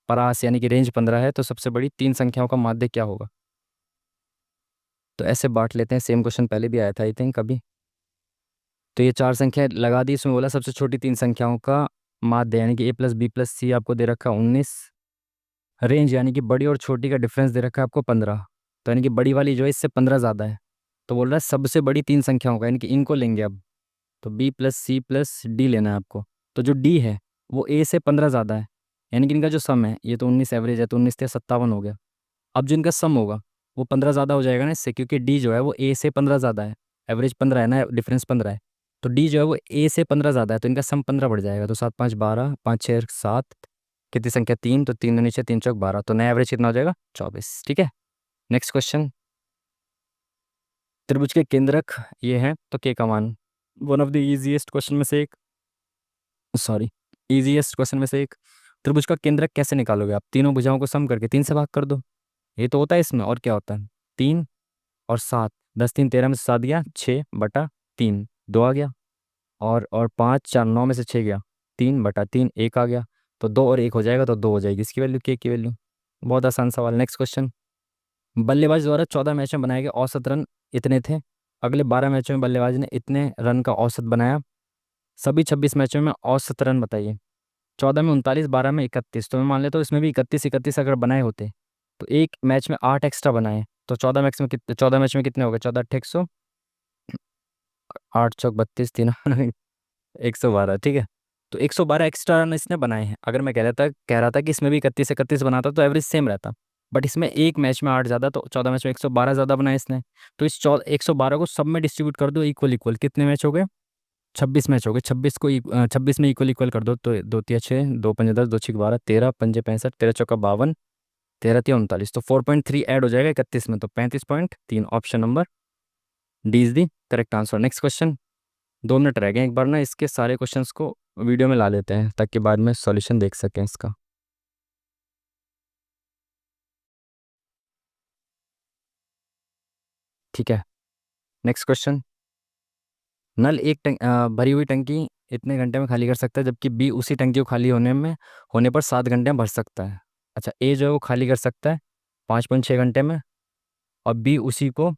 परास यानी कि रेंज 15 है, तो सबसे बड़ी 3 संख्याओं का माध्य क्या होगा? तो ऐसे बांट लेते हैं, सेम क्वेश्चन पहले भी आया था आई थिंक कभी। तो ये 4 संख्याएं लगा दी, इसमें बोला सबसे छोटी 3 संख्याओं का माध्य यानी कि a+b+c आपको दे रखा 19, रेंज यानी कि बड़ी और छोटी का डिफरेंस दे रखा है आपको 15, तो यानी कि बड़ी वाली जो है इससे 15 ज़्यादा है, तो बोल रहा है सबसे बड़ी 3 संख्याओं का, यानी कि इनको लेंगे अब, तो b+c+d लेना है आपको। तो जो d है वो a से 15 ज़्यादा है, यानी कि इनका जो सम है, ये तो 19 एवरेज है, तो 19 से 57 हो गया। अब जो इनका सम होगा वो 15 ज़्यादा हो जाएगा ना इससे, क्योंकि d जो है वो a से 15 ज़्यादा है, एवरेज 15 है ना, डिफरेंस 15 है, तो d जो है वो a से 15 ज़्यादा है, तो इनका सम 15 बढ़ जाएगा, तो 7 5 12, 5 6 7, कितनी संख्या 3, तो 3×2 = 6, 3×4 = 12, तो नया एवरेज कितना हो जाएगा? 24, ठीक है। Next question. त्रिभुज के केंद्रक ये हैं, तो के का मान, one of the easiest question में से एक, सॉरी, इजीएस्ट क्वेश्चन में से एक। त्रिभुज का केंद्रक कैसे निकालोगे आप? तीनों भुजाओं को सम करके 3 से भाग कर दो, ये तो होता है इसमें, और क्या होता है? 3 और 7, 10 3 13 में से 7 गया, 6/3, 2 आ गया, और 5 4 9 में से 6 गया, 3/3, 1 आ गया, तो 2 और 1 हो जाएगा, तो 2 हो जाएगी इसकी वैल्यू, के की वैल्यू। बहुत आसान सवाल। Next question. बल्लेबाज द्वारा 14 मैच में बनाए गए औसत रन इतने थे, अगले 12 मैचों में बल्लेबाज ने इतने रन का औसत बनाया, सभी 26 मैचों में औसत रन बताइए। 14 में 39, 12 में 31, तो मैं मान लेता हूँ इसमें भी 31 अगर बनाए होते, तो एक मैच में 8 एक्स्ट्रा बनाए, तो 14 मैच में कितने हो गए? 14 8 100, 8 चौक 32, 3 112, ठीक है। तो 112 एक्स्ट्रा रन इसने बनाए हैं। अगर मैं कह रहा था कि इसमें भी 31 बनाता तो एवरेज सेम रहता, बट इसमें एक मैच में 8 ज़्यादा, तो 14 मैच में 112 ज़्यादा बनाए इसने, तो इस 112 को सब में डिस्ट्रीब्यूट कर दो इक्वल इक्वल, कितने मैच हो गए? 26 मैच हो गए, 26 में इक्वल इक्वल कर दो, तो 2 3 6, 2 5 10, 2 6 12, 13 5 65, 13 चौका 52, 13 3 39, तो 4.3 ऐड हो जाएगा 31 में, तो 35.3। Option number D is the correct answer. Next question. 2 minute रह गए, एक बार ना इसके सारे क्वेश्चंस को वीडियो में ला लेते हैं ताकि बाद में सॉल्यूशन देख सकें इसका। ठीक है, नेक्स्ट क्वेश्चन। नल एक भरी हुई टंकी इतने घंटे में खाली कर सकता है, जबकि बी उसी टंकी को खाली होने पर 7 घंटे में भर सकता है। अच्छा, ए जो है वो खाली कर सकता है 5.6 घंटे में, और बी उसी को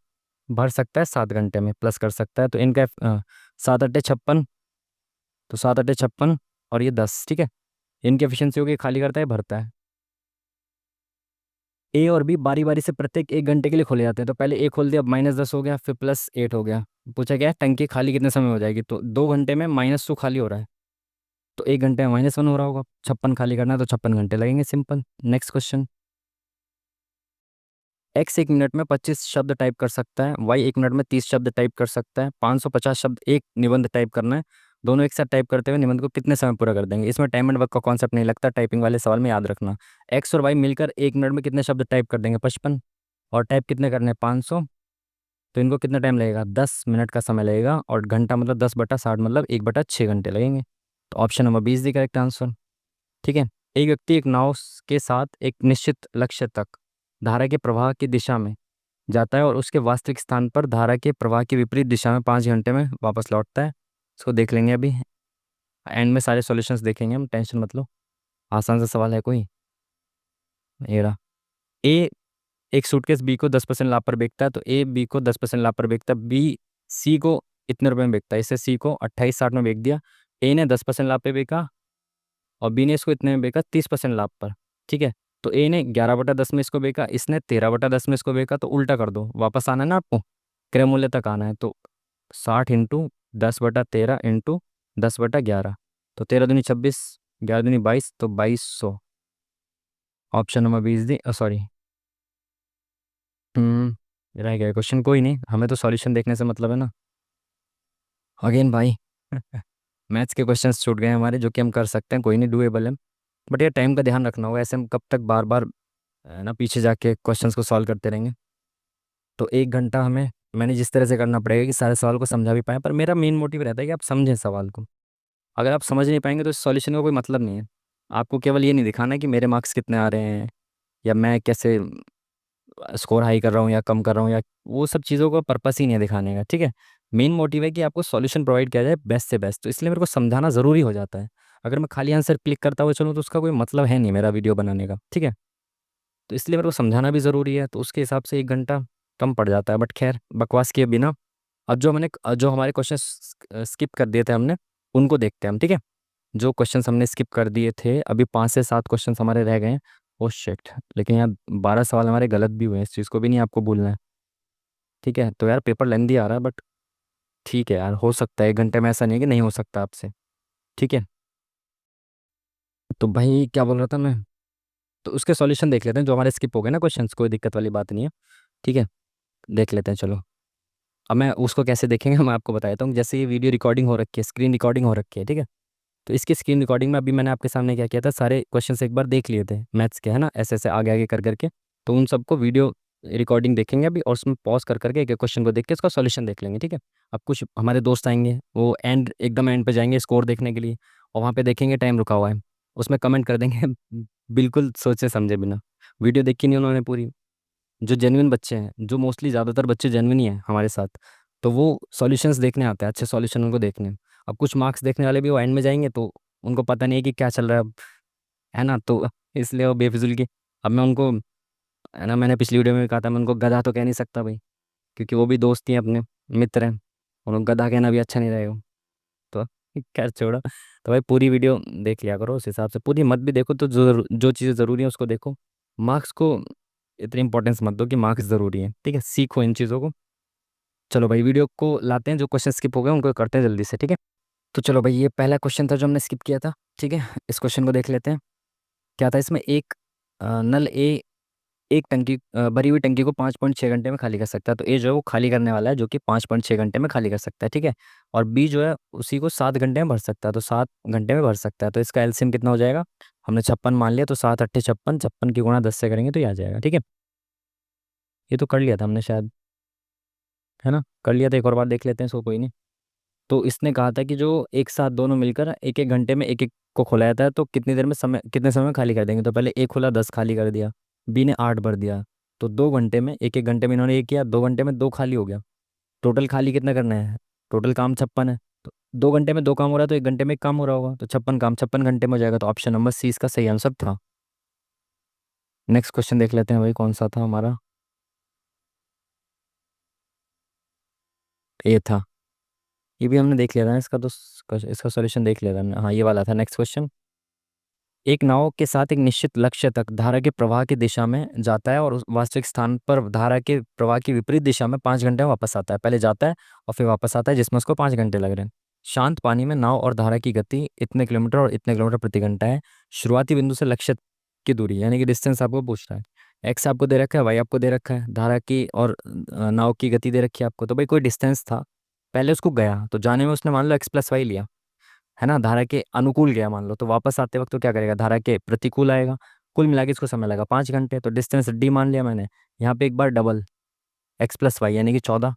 भर सकता है 7 घंटे में, प्लस कर सकता है। तो इनका 7 8 56, तो 7 8 56 और ये 10, ठीक है। इनकी एफिशिएंसी होगी, खाली करता है भरता है। ए और बी बारी बारी से प्रत्येक 1 घंटे के लिए खोले जाते हैं, तो पहले ए खोल दिया, -10 हो गया, फिर +8 हो गया। पूछा गया है टंकी खाली कितने समय हो जाएगी, तो 2 घंटे में -2 खाली हो रहा है, तो 1 घंटे में -1 हो रहा होगा। 56 खाली करना है तो 56 घंटे लगेंगे, simple. Next question. X 1 minute में 25 शब्द टाइप कर सकता है, वाई 1 मिनट में 30 शब्द टाइप कर सकता है, 550 शब्द एक निबंध टाइप करना है। दोनों एक साथ टाइप करते हुए निबंध को कितने समय पूरा कर देंगे। इसमें टाइम एंड वर्क का कॉन्सेप्ट नहीं लगता, टाइपिंग वाले सवाल में याद रखना। एक्स और वाई मिलकर 1 मिनट में कितने शब्द टाइप कर देंगे, 55, और टाइप कितने करने हैं, 500। तो इनको कितना टाइम लगेगा, 10 मिनट का समय लगेगा, और घंटा मतलब 10/60 मतलब 1/6 घंटे लगेंगे। तो ऑप्शन नंबर 20 दी करेक्ट आंसर। ठीक है। एक व्यक्ति एक नाव के साथ एक निश्चित लक्ष्य तक धारा के प्रवाह की दिशा में जाता है और उसके वास्तविक स्थान पर धारा के प्रवाह की विपरीत दिशा में 5 घंटे में वापस लौटता है। इसको देख लेंगे अभी, एंड में सारे सॉल्यूशंस देखेंगे हम, टेंशन मत लो। आसान सा सवाल है कोई। ये रहा। ए एक सूटकेस बी को 10% लाभ पर बेचता है, तो ए बी को 10% लाभ पर बेचता है, बी सी को इतने रुपए में बेचता है। इसे सी को 28.60 में बेच दिया। ए ने 10% लाभ पे बेचा और बी ने इसको इतने में बेचा 30% लाभ पर। ठीक है। तो ए ने 11/10 में इसको बेचा, इसने 13/10 में इसको बेचा। तो उल्टा कर दो, वापस आना है ना आपको, क्रय मूल्य तक आना है। तो 60 इंटू 10/13 इंटू 10/11, तो 13 दूनी 26, 11 दूनी 22, तो 2200। ऑप्शन नंबर 20 दी, सॉरी, रह गया क्वेश्चन, कोई नहीं, हमें तो सॉल्यूशन देखने से मतलब है ना। अगेन भाई मैथ्स के क्वेश्चंस छूट गए हैं हमारे, जो कि हम कर सकते हैं, कोई नहीं, डूएबल है। बट ये टाइम का ध्यान रखना होगा, ऐसे हम कब तक बार बार ना पीछे जाके क्वेश्चंस को सॉल्व करते रहेंगे। तो 1 घंटा हमें मैंने जिस तरह से करना पड़ेगा कि सारे सवाल को समझा भी पाएँ, पर मेरा मेन मोटिव रहता है कि आप समझें सवाल को। अगर आप समझ नहीं पाएंगे तो इस सॉल्यूशन का कोई मतलब नहीं है। आपको केवल ये नहीं दिखाना है कि मेरे मार्क्स कितने आ रहे हैं, या मैं कैसे स्कोर हाई कर रहा हूँ या कम कर रहा हूँ, या वो सब चीज़ों का पर्पस ही नहीं है दिखाने का। ठीक है। मेन मोटिव है कि आपको सॉल्यूशन प्रोवाइड किया जाए बेस्ट से बेस्ट, तो इसलिए मेरे को समझाना ज़रूरी हो जाता है। अगर मैं खाली आंसर क्लिक करता हुआ चलूँ तो उसका कोई मतलब है नहीं मेरा वीडियो बनाने का। ठीक है। तो इसलिए मेरे को समझाना भी ज़रूरी है, तो उसके हिसाब से 1 घंटा कम पड़ जाता है। बट खैर, बकवास किए बिना अब जो हमारे क्वेश्चन स्किप कर दिए थे हमने, उनको देखते हैं हम। ठीक है। जो क्वेश्चंस हमने स्किप कर दिए थे, अभी 5 से 7 क्वेश्चंस हमारे रह गए हैं। ओ शिट, लेकिन यहाँ 12 सवाल हमारे गलत भी हुए हैं, इस चीज़ को भी नहीं आपको भूलना है। ठीक है। तो यार पेपर लेंदी आ रहा है, बट ठीक है यार, हो सकता है 1 घंटे में, ऐसा नहीं है कि नहीं हो सकता आपसे। ठीक है। तो भाई क्या बोल रहा था मैं, तो उसके सॉल्यूशन देख लेते हैं जो हमारे स्किप हो गए ना क्वेश्चंस, कोई दिक्कत वाली बात नहीं है। ठीक है, देख लेते हैं चलो। अब मैं उसको कैसे देखेंगे मैं आपको बता देता हूँ। जैसे ये वीडियो रिकॉर्डिंग हो रखी है, स्क्रीन रिकॉर्डिंग हो रखी है, ठीक है। तो इसकी स्क्रीन रिकॉर्डिंग में अभी मैंने आपके सामने क्या किया था, सारे क्वेश्चन एक बार देख लिए थे मैथ्स के, है ना, ऐसे ऐसे आगे आगे कर करके। तो उन सबको वीडियो रिकॉर्डिंग देखेंगे अभी, और उसमें पॉज कर करके एक एक क्वेश्चन को देख के इसका सॉल्यूशन देख लेंगे। ठीक है। अब कुछ हमारे दोस्त आएंगे, वो एकदम एंड पे जाएंगे स्कोर देखने के लिए, और वहाँ पे देखेंगे टाइम रुका हुआ है, उसमें कमेंट कर देंगे बिल्कुल सोचे समझे बिना, वीडियो देखी नहीं उन्होंने पूरी। जो जेन्युइन बच्चे हैं, जो मोस्टली ज़्यादातर बच्चे जेन्युइन ही हैं हमारे साथ, तो वो सॉल्यूशंस देखने आते हैं, अच्छे सॉल्यूशन उनको देखने। अब कुछ मार्क्स देखने वाले भी वो एंड में जाएंगे, तो उनको पता नहीं है कि क्या चल रहा है अब, है ना, तो इसलिए वो बेफिजुल की। अब मैं उनको, है ना, मैंने पिछली वीडियो में भी कहा था, मैं उनको गधा तो कह नहीं सकता भाई, क्योंकि वो भी दोस्त ही हैं, अपने मित्र हैं, उनको गधा कहना भी अच्छा नहीं रहेगा। तो खैर छोड़ो। तो भाई पूरी वीडियो देख लिया करो, उस हिसाब से पूरी मत भी देखो, तो जो जो चीज़ें ज़रूरी है उसको देखो। मार्क्स को इतनी इंपॉर्टेंस मत दो कि मार्क्स ज़रूरी है, ठीक है, सीखो इन चीज़ों को। चलो भाई वीडियो को लाते हैं, जो क्वेश्चन स्किप हो गए उनको करते हैं जल्दी से, ठीक है। तो चलो भाई, ये पहला क्वेश्चन था जो हमने स्किप किया था, ठीक है। इस क्वेश्चन को देख लेते हैं। क्या था इसमें, एक नल ए एक टंकी भरी हुई टंकी को 5.6 घंटे में खाली कर सकता है। तो ए जो है वो खाली करने वाला है, जो कि 5.6 घंटे में खाली कर सकता है, ठीक है। और बी जो है उसी को 7 घंटे में भर सकता है, तो 7 घंटे में भर सकता है। तो इसका एलसीएम कितना हो जाएगा, हमने 56 मान लिया, तो 7 × 8 = 56, 56 की गुणा 10 से करेंगे तो ये आ जाएगा। ठीक है, ये तो कर लिया था हमने शायद, है ना, कर लिया था। एक और बार देख लेते हैं, सो कोई नहीं। तो इसने कहा था कि जो एक साथ दोनों मिलकर एक एक घंटे में एक एक को खुला जाता है, तो कितनी देर में समय, कितने समय में खाली कर देंगे। तो पहले एक खुला 10 खाली कर दिया, बी ने 8 भर दिया, तो 2 घंटे में, एक एक घंटे में इन्होंने ये किया, 2 घंटे में 2 खाली हो गया। टोटल खाली कितना करना है, टोटल काम 56 है, तो 2 घंटे में 2 काम हो रहा है, तो 1 घंटे में 1 काम हो रहा होगा, तो 56 काम 56 घंटे में हो जाएगा। तो ऑप्शन नंबर सी इसका सही आंसर था। नेक्स्ट क्वेश्चन देख लेते हैं भाई, कौन सा था हमारा, ए था। ये भी हमने देख लिया था इसका, तो इसका सॉल्यूशन देख लिया था हमने। हाँ, ये वाला था। नेक्स्ट क्वेश्चन, एक नाव के साथ एक निश्चित लक्ष्य तक धारा के प्रवाह की दिशा में जाता है और उस वास्तविक स्थान पर धारा के प्रवाह की विपरीत दिशा में 5 घंटे में वापस आता है। पहले जाता है और फिर वापस आता है, जिसमें उसको 5 घंटे लग रहे हैं। शांत पानी में नाव और धारा की गति इतने किलोमीटर और इतने किलोमीटर प्रति घंटा है। शुरुआती बिंदु से लक्ष्य की दूरी यानी कि डिस्टेंस आपको पूछ रहा है। एक्स आपको दे रखा है, वाई आपको दे रखा है, धारा की और नाव की गति दे रखी है आपको। तो भाई कोई डिस्टेंस था, पहले उसको गया तो जाने में उसने मान लो x+y लिया, है ना, धारा के अनुकूल गया मान लो, तो वापस आते वक्त तो क्या करेगा, धारा के प्रतिकूल आएगा। कुल मिला के इसको समय लगा 5 घंटे, तो डिस्टेंस डी मान लिया मैंने। यहाँ पे एक बार डबल x+y यानी कि 14,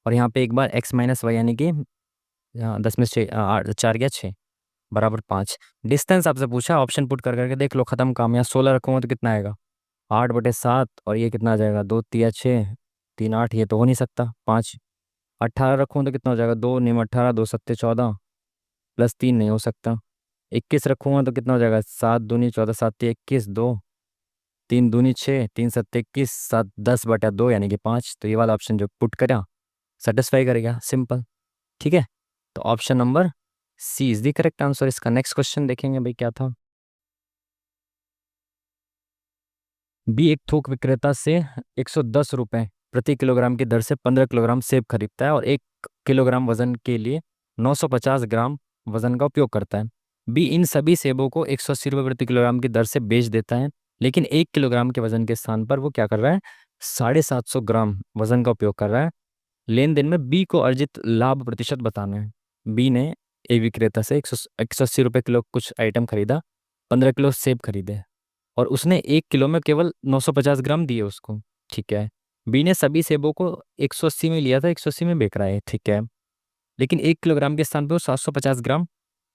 और यहाँ पे एक बार x-y यानी कि 10 में 6, 4 गया 6 बराबर 5। डिस्टेंस आपसे पूछा, ऑप्शन पुट कर करके देख लो, खत्म काम। यहाँ 16 रखूंगा तो कितना आएगा, 8/7, और ये कितना आ जाएगा, 2×3 = 6, 3×8, ये तो हो नहीं सकता। 5, 18 रखूँ तो कितना हो जाएगा, 2×9 = 18, 2×7 = 14, +3 नहीं हो सकता। 21 रखूंगा तो कितना हो जाएगा, 7×2 = 14, 7×3 = 21, 2, 3×2 = 6, 3×7 = 21, 7 10/2 यानी कि 5। तो ये वाला ऑप्शन जो पुट करा सेटिस्फाई करेगा, सिंपल। ठीक है, तो option number C is the correct answer इसका। नेक्स्ट क्वेश्चन देखेंगे भाई, क्या था। बी एक थोक विक्रेता से 110 रुपए प्रति किलोग्राम की दर से 15 किलोग्राम सेब खरीदता है और 1 किलोग्राम वजन के लिए 950 ग्राम वजन का उपयोग करता है। बी इन सभी सेबों को 180 रुपये प्रति किलोग्राम की दर से बेच देता है, लेकिन 1 किलोग्राम के वजन के स्थान पर वो क्या कर रहा है, 750 ग्राम वजन का उपयोग कर रहा है। लेन देन में बी को अर्जित लाभ प्रतिशत बताना है। बी ने ए विक्रेता से 180 रुपये किलो कुछ आइटम खरीदा, 15 किलो सेब खरीदे, और उसने 1 किलो में केवल 950 ग्राम दिए उसको। ठीक है, बी ने सभी सेबों को 180 में लिया था, 180 में बेच रहा है। ठीक है, लेकिन 1 किलोग्राम के स्थान पे वो 750 ग्राम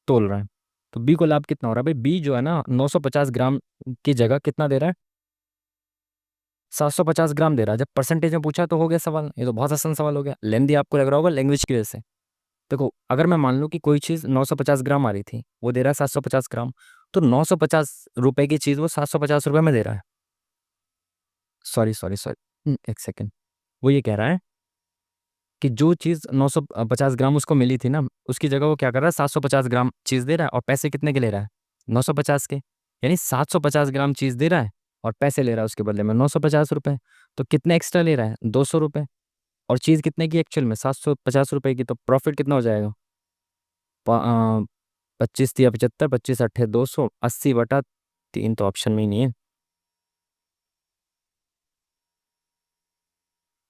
तोल रहा है। तो बी को लाभ कितना हो रहा है भाई, बी जो है ना 950 ग्राम की जगह कितना दे रहा है, 750 ग्राम दे रहा है। जब परसेंटेज में पूछा तो हो गया सवाल, ये तो बहुत आसान सवाल हो गया। लेंदी आपको लग रहा होगा लैंग्वेज की वजह से। देखो, अगर मैं मान लूँ कि कोई चीज़ 950 ग्राम आ रही थी, वो दे रहा है 750 ग्राम, तो 950 रुपए की चीज़ वो 750 रुपए में दे रहा है। सॉरी सॉरी सॉरी, एक सेकेंड। वो ये कह रहा है कि जो चीज़ 950 ग्राम उसको मिली थी ना, उसकी जगह वो क्या कर रहा है, 750 ग्राम चीज़ दे रहा है, और पैसे कितने के ले रहा है, 950 के। यानी 750 ग्राम चीज़ दे रहा है और पैसे ले रहा है उसके बदले में 950 रुपए। तो कितने एक्स्ट्रा ले रहा है, 200 रुपए। और चीज़ कितने की एक्चुअल में, 750 रुपए की। तो प्रॉफिट कितना हो जाएगा, 25×3 = 75, 25×8 = 200, 80/3। तो ऑप्शन में ही नहीं है,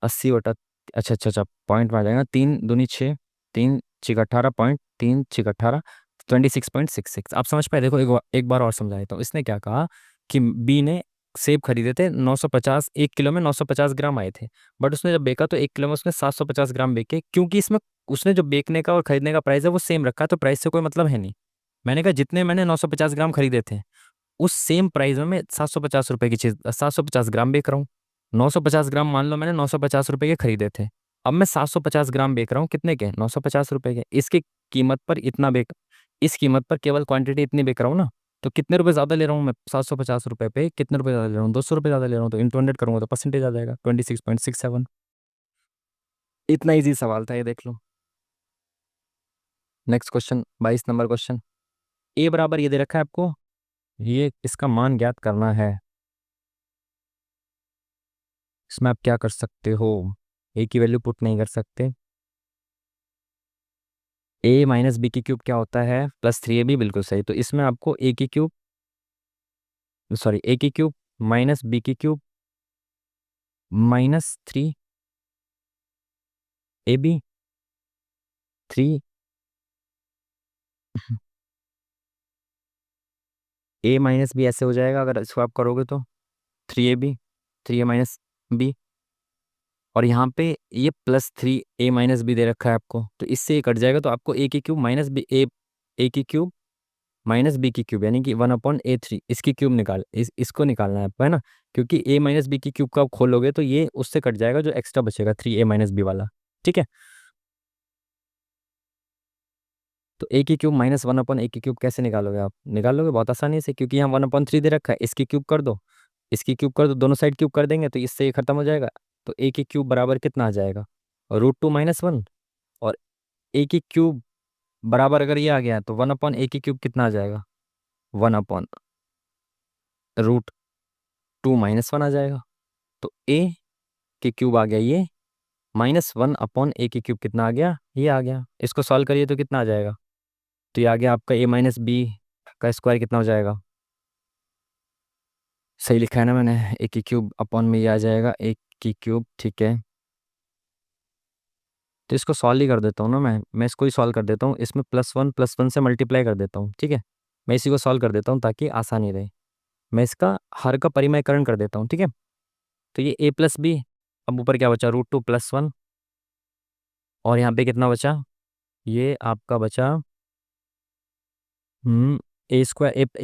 80 बटा, अच्छा अच्छा अच्छा, पॉइंट में आ जाएगा। 3×2 = 6, 3×6 = 18, पॉइंट 3×6 = 18, 26.66। आप समझ पाए। देखो एक बार और समझाए, तो इसने क्या कहा कि बी ने सेब खरीदे थे 950, 1 किलो में 950 ग्राम आए थे, बट उसने जब बेचा तो 1 किलो में उसने 750 ग्राम बेचे, क्योंकि इसमें उसने जो बेचने का और खरीदने का प्राइस है वो सेम रखा है, तो प्राइस से कोई मतलब है नहीं। मैंने कहा जितने मैंने 950 ग्राम खरीदे थे, उस सेम प्राइस में मैं 750 रुपए की चीज 750 ग्राम बेच रहा हूँ। 950 ग्राम मान लो मैंने 950 रुपए के खरीदे थे, अब मैं 750 ग्राम बेच रहा हूँ, कितने के, 950 रुपए के। इसकी कीमत पर इतना बेच, इस कीमत पर केवल क्वांटिटी इतनी बेच रहा हूँ ना, तो कितने रुपए ज्यादा ले रहा हूँ मैं, 750 रुपए पे कितने रुपए ज्यादा ले रहा हूँ, 200 रुपए ज्यादा ले रहा हूँ। तो इंटू 100 करूंगा तो परसेंटेज आ जाएगा 26.67। इतना इजी सवाल था ये, देख लो। Next question, 22 number question. A बराबर ये दे रखा है आपको, ये इसका मान ज्ञात करना है। इसमें आप क्या कर सकते हो, ए की वैल्यू पुट नहीं कर सकते। ए माइनस बी की क्यूब क्या होता है, +3ab, बिल्कुल सही। तो इसमें आपको ए की क्यूब, सॉरी, ए की क्यूब माइनस बी की क्यूब -3ab, 3 ए माइनस बी ऐसे हो जाएगा अगर इसको आप करोगे तो 3ab, 3a - b, और यहाँ पे ये +3a - b दे रखा है आपको, तो इससे ये कट जाएगा, तो आपको a की क्यूब माइनस बी ए की क्यूब माइनस बी की क्यूब यानी कि 1/a3 इसकी क्यूब इसको निकालना है आपको, है ना। क्योंकि a - b की क्यूब का आप खोलोगे तो ये उससे कट जाएगा, जो एक्स्ट्रा बचेगा 3a - b वाला। ठीक है, तो a की क्यूब माइनस 1/a की क्यूब कैसे निकालोगे आप? निकालोगे बहुत आसानी से, क्योंकि यहाँ 1/3 दे रखा है, इसकी क्यूब कर दो, इसकी क्यूब कर दो, दोनों साइड क्यूब कर देंगे तो इससे ये खत्म हो जाएगा। तो a की क्यूब बराबर कितना आ जाएगा? √2 - 1। और a की क्यूब बराबर अगर ये आ गया तो 1/a की क्यूब कितना आ जाएगा? 1/√2 - 1 आ जाएगा। तो a की क्यूब आ गया ये, -1/a की क्यूब कितना आ गया? ये आ गया। इसको सॉल्व करिए तो कितना आ जाएगा? तो ये आ गया आपका a - b का स्क्वायर कितना हो जाएगा? सही लिखा है ना मैंने? a की क्यूब अपॉन में ये आ जाएगा a की क्यूब। ठीक है, तो इसको सॉल्व ही कर देता हूँ ना मैं इसको ही सॉल्व कर देता हूँ, इसमें +1 से मल्टीप्लाई कर देता हूँ। ठीक है, मैं इसी को सॉल्व कर देता हूँ ताकि आसानी रहे। मैं इसका हर का परिमयकरण कर देता हूँ। ठीक है, तो ये a+b, अब ऊपर क्या बचा? √2 + 1, और यहाँ पे कितना बचा? ये आपका बचा ए स्क्वायर, a -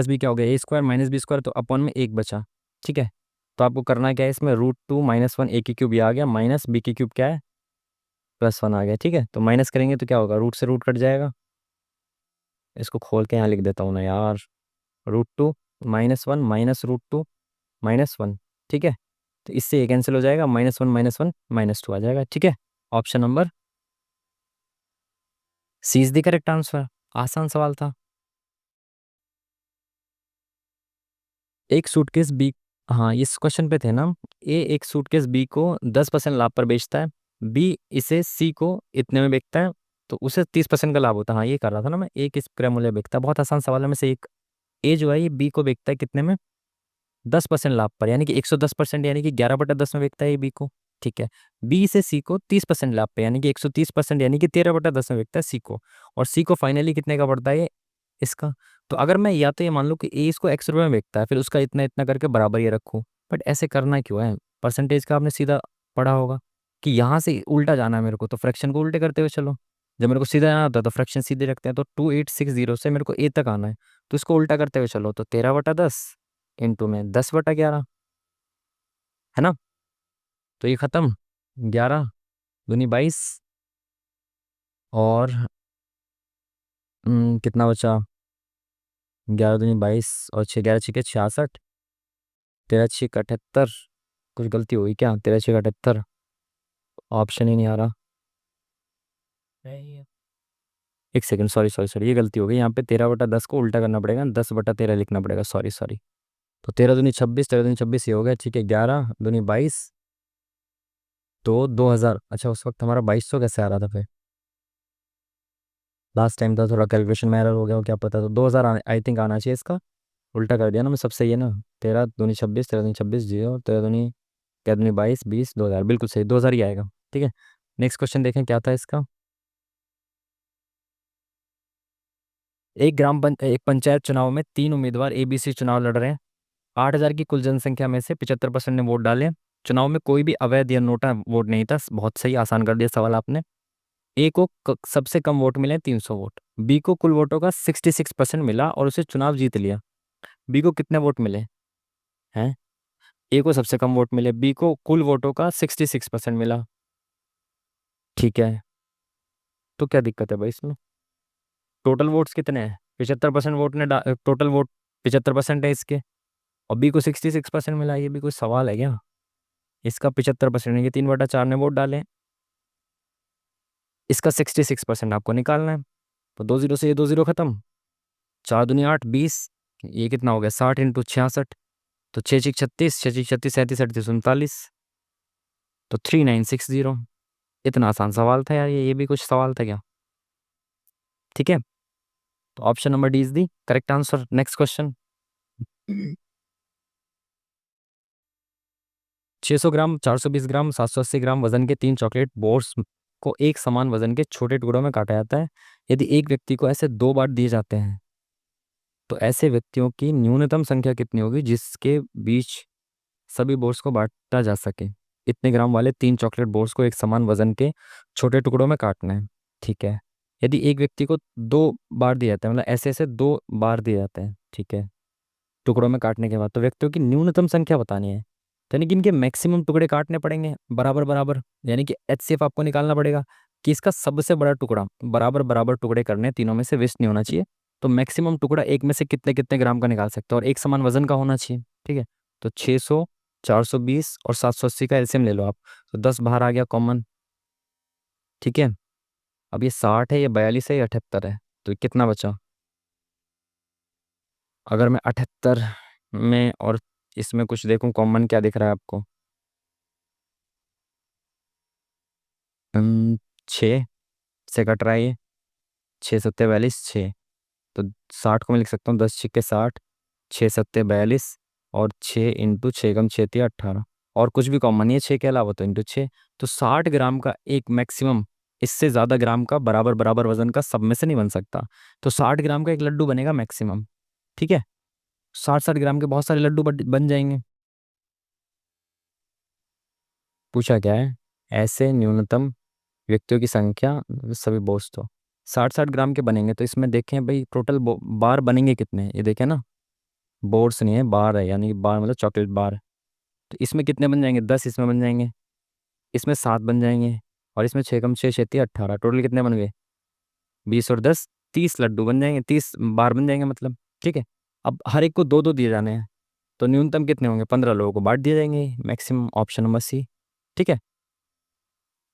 b क्या हो गया? a² - b² तो अपॉन में 1 बचा। ठीक है, तो आपको करना क्या है इसमें? √2 - 1 a की क्यूब ये आ गया, माइनस b की क्यूब क्या है? +1 आ गया। ठीक है, तो माइनस करेंगे तो क्या होगा? रूट से रूट कट जाएगा। इसको खोल के यहाँ लिख देता हूँ ना यार, √2 - 1 माइनस √2 - 1। ठीक है, तो इससे ये कैंसिल हो जाएगा, -1 - 1 -2 आ जाएगा। ठीक है, option number C is the correct answer. आसान सवाल था। एक सूटकेस बी, हाँ इस क्वेश्चन पे थे ना। ए एक सूटकेस बी को 10% लाभ पर बेचता है, बी इसे सी को इतने में बेचता है, तो उसे 30% का लाभ होता है। हाँ ये कर रहा था ना मैं, ए किस क्रय मूल्य बेचता है, बहुत आसान सवाल है में से एक। ए जो है ये बी को बेचता है कितने में? 10% लाभ पर, यानी कि 110%, यानी कि 11/10 में बेचता है ये बी को। ठीक है, बी से सी को 30% लाभ पे, यानी कि 130%, यानी कि 13/10 में बेचता है सी को। और सी को फाइनली कितने का पड़ता है ये? इसका। तो अगर मैं या तो ये मान लूँ कि ए इसको x रुपये में बेचता है, फिर उसका इतना इतना करके बराबर ये रखूँ, बट ऐसे करना क्यों है? परसेंटेज का आपने सीधा पढ़ा होगा कि यहाँ से उल्टा जाना है मेरे को, तो फ्रैक्शन को उल्टे करते हुए चलो। जब मेरे को सीधा जाना होता है तो फ्रैक्शन सीधे रखते हैं, तो 2860 से मेरे को ए तक आना है, तो इसको उल्टा करते हुए चलो, तो 13/10 इंटू में 10/11, है ना। तो ये खत्म, 11 दूनी 22, और कितना बचा? 11 दूनी 22 और 6 11 6 66, 13 6 78। कुछ गलती हुई क्या? 13 6 78, ऑप्शन ही नहीं आ रहा। नहीं। एक सेकंड, सॉरी सॉरी सॉरी, ये गलती हो गई। यहाँ पे 13/10 को उल्टा करना पड़ेगा, 10/13 लिखना पड़ेगा, सॉरी सॉरी। तो 13 दूनी 26, 13 दूनी 26 ये हो गया। ठीक है, 11 दूनी 22, तो 2000। अच्छा उस वक्त हमारा 2200 कैसे आ रहा था फिर? लास्ट टाइम था, थोड़ा कैलकुलेशन में एरर हो गया हो, क्या पता। तो 2000 आई थिंक आना चाहिए इसका। उल्टा कर दिया ना मैं, सब सही है ना? 13 दूनी 26, 13 दूनी 26 जीरो, 13 दूनी क्या दूनी 22 20, 2000 बिल्कुल सही, 2000 ही आएगा। ठीक है, नेक्स्ट क्वेश्चन देखें क्या था इसका। एक पंचायत चुनाव में 3 उम्मीदवार एबीसी चुनाव लड़ रहे हैं। 8000 की कुल जनसंख्या में से 75% ने वोट डाले। चुनाव में कोई भी अवैध या नोटा वोट नहीं था। बहुत सही, आसान कर दिया सवाल आपने। ए को सबसे कम वोट मिले 300 वोट, बी को कुल वोटों का 66% मिला और उसे चुनाव जीत लिया। बी को कितने वोट मिले हैं? ए को सबसे कम वोट मिले, बी को कुल वोटों का 66% मिला। ठीक है, तो क्या दिक्कत है भाई इसमें? टोटल वोट्स कितने हैं? 75% वोट ने टोटल वोट 75% है इसके, और बी को 66% मिला। ये भी कोई सवाल है क्या? इसका 75% ये 3/4 ने वोट डाले, इसका 66% आपको निकालना है। तो 2 0 से ये 2 0 खत्म। 4 दूनी 8 20, ये कितना हो गया? 60 × 66, तो 6 6 36, 6 6 36 37 38 39, तो 3960। इतना आसान सवाल था यार, ये भी कुछ सवाल था क्या? ठीक है, तो option number D is the correct answer. Next question. 600 ग्राम, 420 ग्राम, 780 ग्राम वजन के 3 चॉकलेट बोर्स को एक समान वजन के छोटे टुकड़ों में काटा जाता है। यदि एक व्यक्ति को ऐसे 2 बार दिए जाते हैं तो ऐसे व्यक्तियों की न्यूनतम संख्या कितनी होगी जिसके बीच सभी बोर्ड्स को बांटा जा सके। इतने ग्राम वाले 3 चॉकलेट बोर्ड्स को एक समान वजन के छोटे टुकड़ों में काटना है। ठीक है। यदि एक व्यक्ति को 2 बार दिया जाता है, मतलब ऐसे ऐसे 2 बार दिए जाते हैं, ठीक है, टुकड़ों में काटने के बाद, तो व्यक्तियों की न्यूनतम संख्या बतानी है। तो यानी कि इनके मैक्सिमम टुकड़े काटने पड़ेंगे बराबर बराबर, यानी कि एचसीएफ आपको निकालना पड़ेगा कि इसका सबसे बड़ा टुकड़ा बराबर बराबर टुकड़े करने हैं, तीनों में से वेस्ट नहीं होना चाहिए। तो मैक्सिमम टुकड़ा एक में से कितने कितने ग्राम का निकाल सकते हो और एक समान वजन का होना चाहिए। ठीक है। तो 600, 420 और 780 का एलसीएम ले लो आप। तो 10 बाहर आ गया कॉमन। ठीक है। अब ये 60 है, ये 42 है, ये 78 है, तो कितना बचा? अगर मैं 78 में और इसमें कुछ देखूं, कॉमन क्या दिख रहा है आपको? 6 से कट रहा है ये, 6 सत्ते 42, 6। तो 60 को मैं लिख सकता हूँ 10 छिक्के 60, 6 सत्ते 42 और 6 × 6 × 6 = 18। और कुछ भी कॉमन नहीं है 6 के अलावा, तो ×6। तो 60 ग्राम का एक मैक्सिमम, इससे ज़्यादा ग्राम का बराबर बराबर वजन का सब में से नहीं बन सकता। तो 60 ग्राम का एक लड्डू बनेगा मैक्सिमम। ठीक है। 60-60 ग्राम के बहुत सारे लड्डू बन जाएंगे। पूछा क्या है? ऐसे न्यूनतम व्यक्तियों की संख्या सभी बोझ तो 60-60 ग्राम के बनेंगे। तो इसमें देखें भाई टोटल बार बनेंगे कितने, ये देखें ना, बोर्ड्स नहीं है, बार है, यानी कि बार मतलब चॉकलेट बार। तो इसमें कितने बन जाएंगे? 10 इसमें बन जाएंगे, इसमें 7 बन जाएंगे, और इसमें 6 × 6 = 18। टोटल कितने बन गए? 20 और 10, 30 लड्डू बन जाएंगे, 30 बार बन जाएंगे मतलब। ठीक है। अब हर एक को दो दो दिए जाने हैं, तो न्यूनतम कितने होंगे? 15 लोगों को बांट दिए जाएंगे, मैक्सिमम ऑप्शन नंबर सी। ठीक है।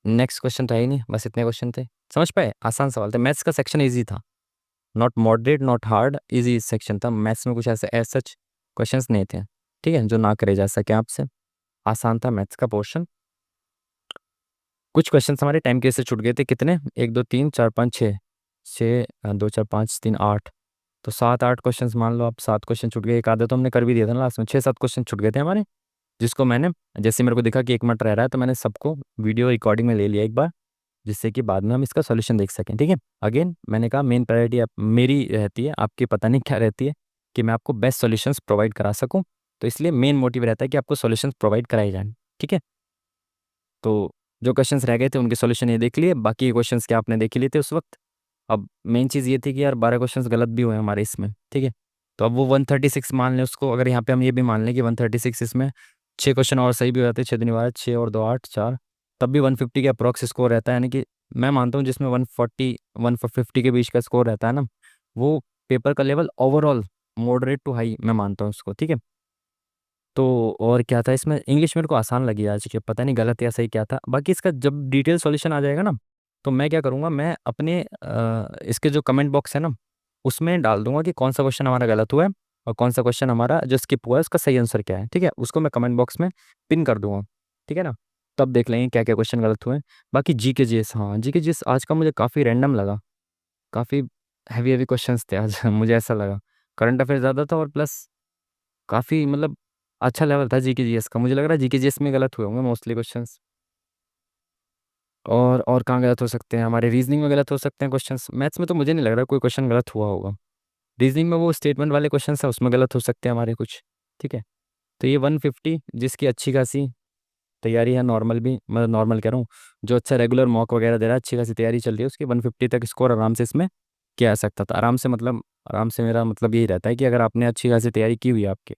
नेक्स्ट क्वेश्चन तो है ही नहीं, बस इतने क्वेश्चन थे। समझ पाए? आसान सवाल थे। मैथ्स का सेक्शन इजी था, not moderate not hard, easy section था। मैथ्स में कुछ ऐसे एज सच क्वेश्चंस नहीं थे, ठीक है, जो ना करे जा सके आपसे। आसान था मैथ्स का पोर्शन। कुछ क्वेश्चंस हमारे टाइम के से छूट गए थे। कितने? 1 2 3 4 5 6, 6 2 4 5 3 8, तो 7-8 क्वेश्चंस मान लो आप। 7 क्वेश्चन छूट गए, एक आधे तो हमने कर भी दिया था ना लास्ट में। 6-7 क्वेश्चन छूट गए थे हमारे, जिसको मैंने, जैसे मेरे को दिखा कि 1 मिनट रह रहा है, तो मैंने सबको वीडियो रिकॉर्डिंग में ले लिया एक बार, जिससे कि बाद में हम इसका सॉल्यूशन देख सकें। ठीक है। अगेन मैंने कहा मेन प्रायोरिटी मेरी रहती है, आपकी पता नहीं क्या रहती है, कि मैं आपको बेस्ट सॉल्यूशंस प्रोवाइड करा सकूं। तो इसलिए मेन मोटिव रहता है कि आपको सॉल्यूशंस प्रोवाइड कराए जाएं। ठीक है। तो जो क्वेश्चंस रह गए थे उनके सॉल्यूशन ये देख लिए, बाकी क्वेश्चंस क्या आपने देख ही लिए थे उस वक्त। अब मेन चीज़ ये थी कि यार 12 क्वेश्चंस गलत भी हुए हमारे इसमें। ठीक है। तो अब वो 136 मान लें उसको, अगर यहाँ पे हम ये भी मान लें कि 136, इसमें 6 क्वेश्चन और सही भी हो जाते, 6 दूनी 12, 6 और 2 8 4, तब भी 150 के अप्रॉक्स स्कोर रहता है। यानी कि मैं मानता हूँ जिसमें 140 150 के बीच का स्कोर रहता है ना, वो पेपर का level overall moderate to high मैं मानता हूँ उसको। ठीक है। तो और क्या था इसमें? इंग्लिश मेरे को आसान लगी आज की, पता नहीं गलत या सही क्या था। बाकी इसका जब डिटेल सॉल्यूशन आ जाएगा ना, तो मैं क्या करूँगा, मैं अपने इसके जो कमेंट बॉक्स है ना, उसमें डाल दूंगा कि कौन सा क्वेश्चन हमारा गलत हुआ है और कौन सा क्वेश्चन हमारा जो स्किप हुआ है उसका सही आंसर क्या है। ठीक है। उसको मैं कमेंट बॉक्स में पिन कर दूंगा। ठीक है ना। तब देख लेंगे क्या क्या क्वेश्चन गलत हुए हैं। बाकी जी के जीएस, हाँ जी के जीएस आज का मुझे काफ़ी रैंडम लगा, काफ़ी हैवी हैवी क्वेश्चंस थे आज मुझे ऐसा लगा। करंट अफेयर ज़्यादा था और प्लस काफ़ी मतलब अच्छा लेवल था जीके जीएस का। मुझे लग रहा है जीके जीएस में गलत हुए होंगे मोस्टली क्वेश्चंस। और कहाँ गलत हो सकते हैं? हमारे रीजनिंग में गलत हो सकते हैं क्वेश्चंस। मैथ्स में तो मुझे नहीं लग रहा कोई क्वेश्चन गलत हुआ होगा। रीजनिंग में वो स्टेटमेंट वाले क्वेश्चन है, उसमें गलत हो सकते हैं हमारे कुछ। ठीक है। तो ये 150 जिसकी अच्छी खासी तैयारी है, नॉर्मल भी, मतलब नॉर्मल कह रहा हूँ, जो अच्छा रेगुलर मॉक वगैरह दे रहा है, अच्छी खासी तैयारी चल रही है उसकी, 150 तक स्कोर आराम से इसमें किया जा सकता था। आराम से मतलब, आराम से मेरा मतलब यही रहता है कि अगर आपने अच्छी खासी तैयारी की हुई है आपके,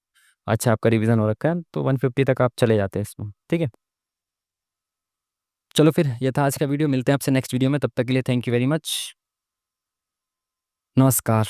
अच्छा आपका रिवीजन हो रखा है, तो 150 तक आप चले जाते हैं इसमें। ठीक है। चलो फिर ये था आज का वीडियो, मिलते हैं आपसे नेक्स्ट वीडियो में। तब तक के लिए थैंक यू वेरी मच। नमस्कार।